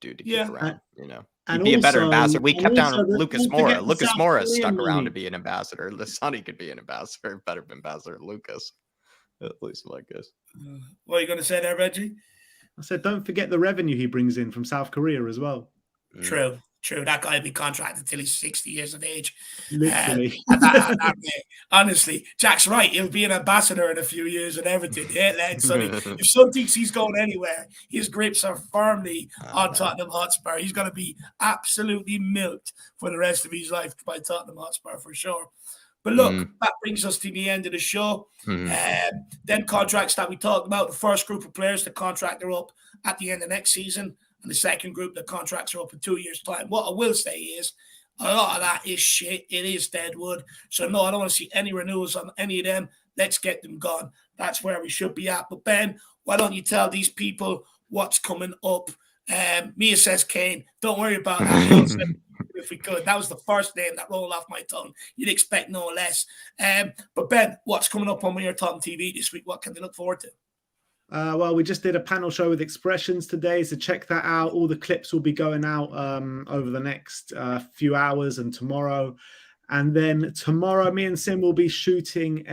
Speaker 3: dude to keep around.
Speaker 2: And
Speaker 3: He'd be a better
Speaker 2: also-
Speaker 3: ambassador. We
Speaker 2: and
Speaker 3: kept down
Speaker 2: also,
Speaker 3: Lucas
Speaker 2: don't
Speaker 3: Moura.
Speaker 2: forget the
Speaker 3: Lucas
Speaker 2: South
Speaker 3: Moura
Speaker 2: Korean
Speaker 3: stuck around to
Speaker 2: money.
Speaker 3: be an ambassador. Sonny could be an ambassador, better ambassador than Lucas. At least like this.
Speaker 1: What are you going to say there, Reggie?
Speaker 2: I said, don't forget the revenue he brings in from South Korea as well.
Speaker 1: True. That guy will be contracted till he's 60 years of age.
Speaker 2: Literally.
Speaker 1: Honestly, Jack's right. He'll be an ambassador in a few years and everything. Yeah, Sonny. If Son thinks he's going anywhere, his grips are firmly on Tottenham Hotspur. He's going to be absolutely milked for the rest of his life by Tottenham Hotspur for sure. But look, that brings us to the end of the show. Then contracts that we talked about, the first group of players, the contract are up at the end of next season. And the second group, the contracts are up in 2 years' time. What I will say is a lot of that is shit. It is deadwood. So, no, I don't want to see any renewals on any of them. Let's get them gone. That's where we should be at. But, Ben, why don't you tell these people what's coming up? Mia says Kane. Don't worry about that. If we could. That was the first name that rolled off my tongue. You'd expect no less. But, Ben, what's coming up on your Tottenham TV this week? What can they look forward to?
Speaker 2: Well, we just did a panel show with expressions today, so check that out. All the clips will be going out over the next few hours and tomorrow. And then tomorrow, me and Sim will be shooting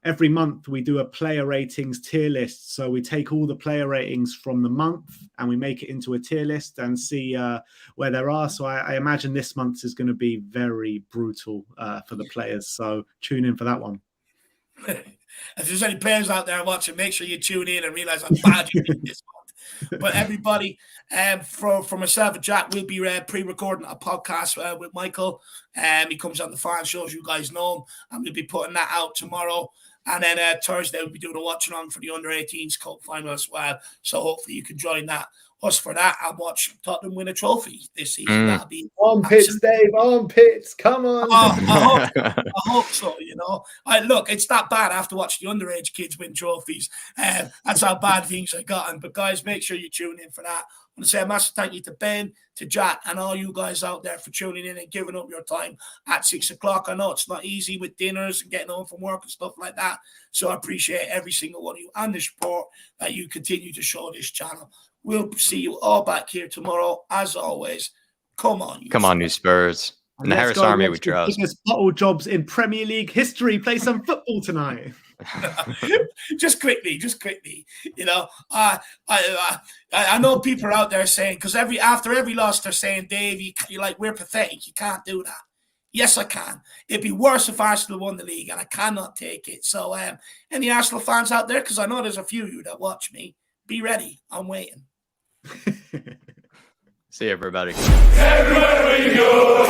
Speaker 2: every month we do a player ratings tier list. So we take all the player ratings from the month and we make it into a tier list and see where there are. So I imagine this month is going to be very brutal for the players. So tune in for that one.
Speaker 1: If there's any players out there watching, make sure you tune in and realize how bad you did this month. But everybody, for myself and Jack, we'll be pre-recording a podcast with Michael. He comes on the fan shows, you guys know him, and we'll be putting that out tomorrow. And then Thursday, we'll be doing a watching on for the under-18s Cup final as well. So hopefully you can join us for that and watch Tottenham win a trophy this season. That'll be
Speaker 2: armpits, Dave. Armpits. Come on.
Speaker 1: I hope so. Look, it's that bad after watching the underage kids win trophies. That's how bad things are gotten. But guys, make sure you tune in for that. I want to say a massive thank you to Ben, to Jack, and all you guys out there for tuning in and giving up your time at 6 o'clock. I know it's not easy with dinners and getting home from work and stuff like that. So I appreciate every single one of you and the support that you continue to show this channel. We'll see you all back here tomorrow. As always, come on,
Speaker 3: you Spurs. And the Harris Army we trust.
Speaker 2: Biggest bottle jobs in Premier League history. Play some football tonight.
Speaker 1: just quickly. I know people are out there saying, because after every loss they're saying, Dave, you're like, we're pathetic. You can't do that. Yes, I can. It'd be worse if Arsenal won the league, and I cannot take it. So, any Arsenal fans out there, because I know there's a few of you that watch me, be ready. I'm waiting.
Speaker 3: See you, everybody.
Speaker 1: Everywhere we go.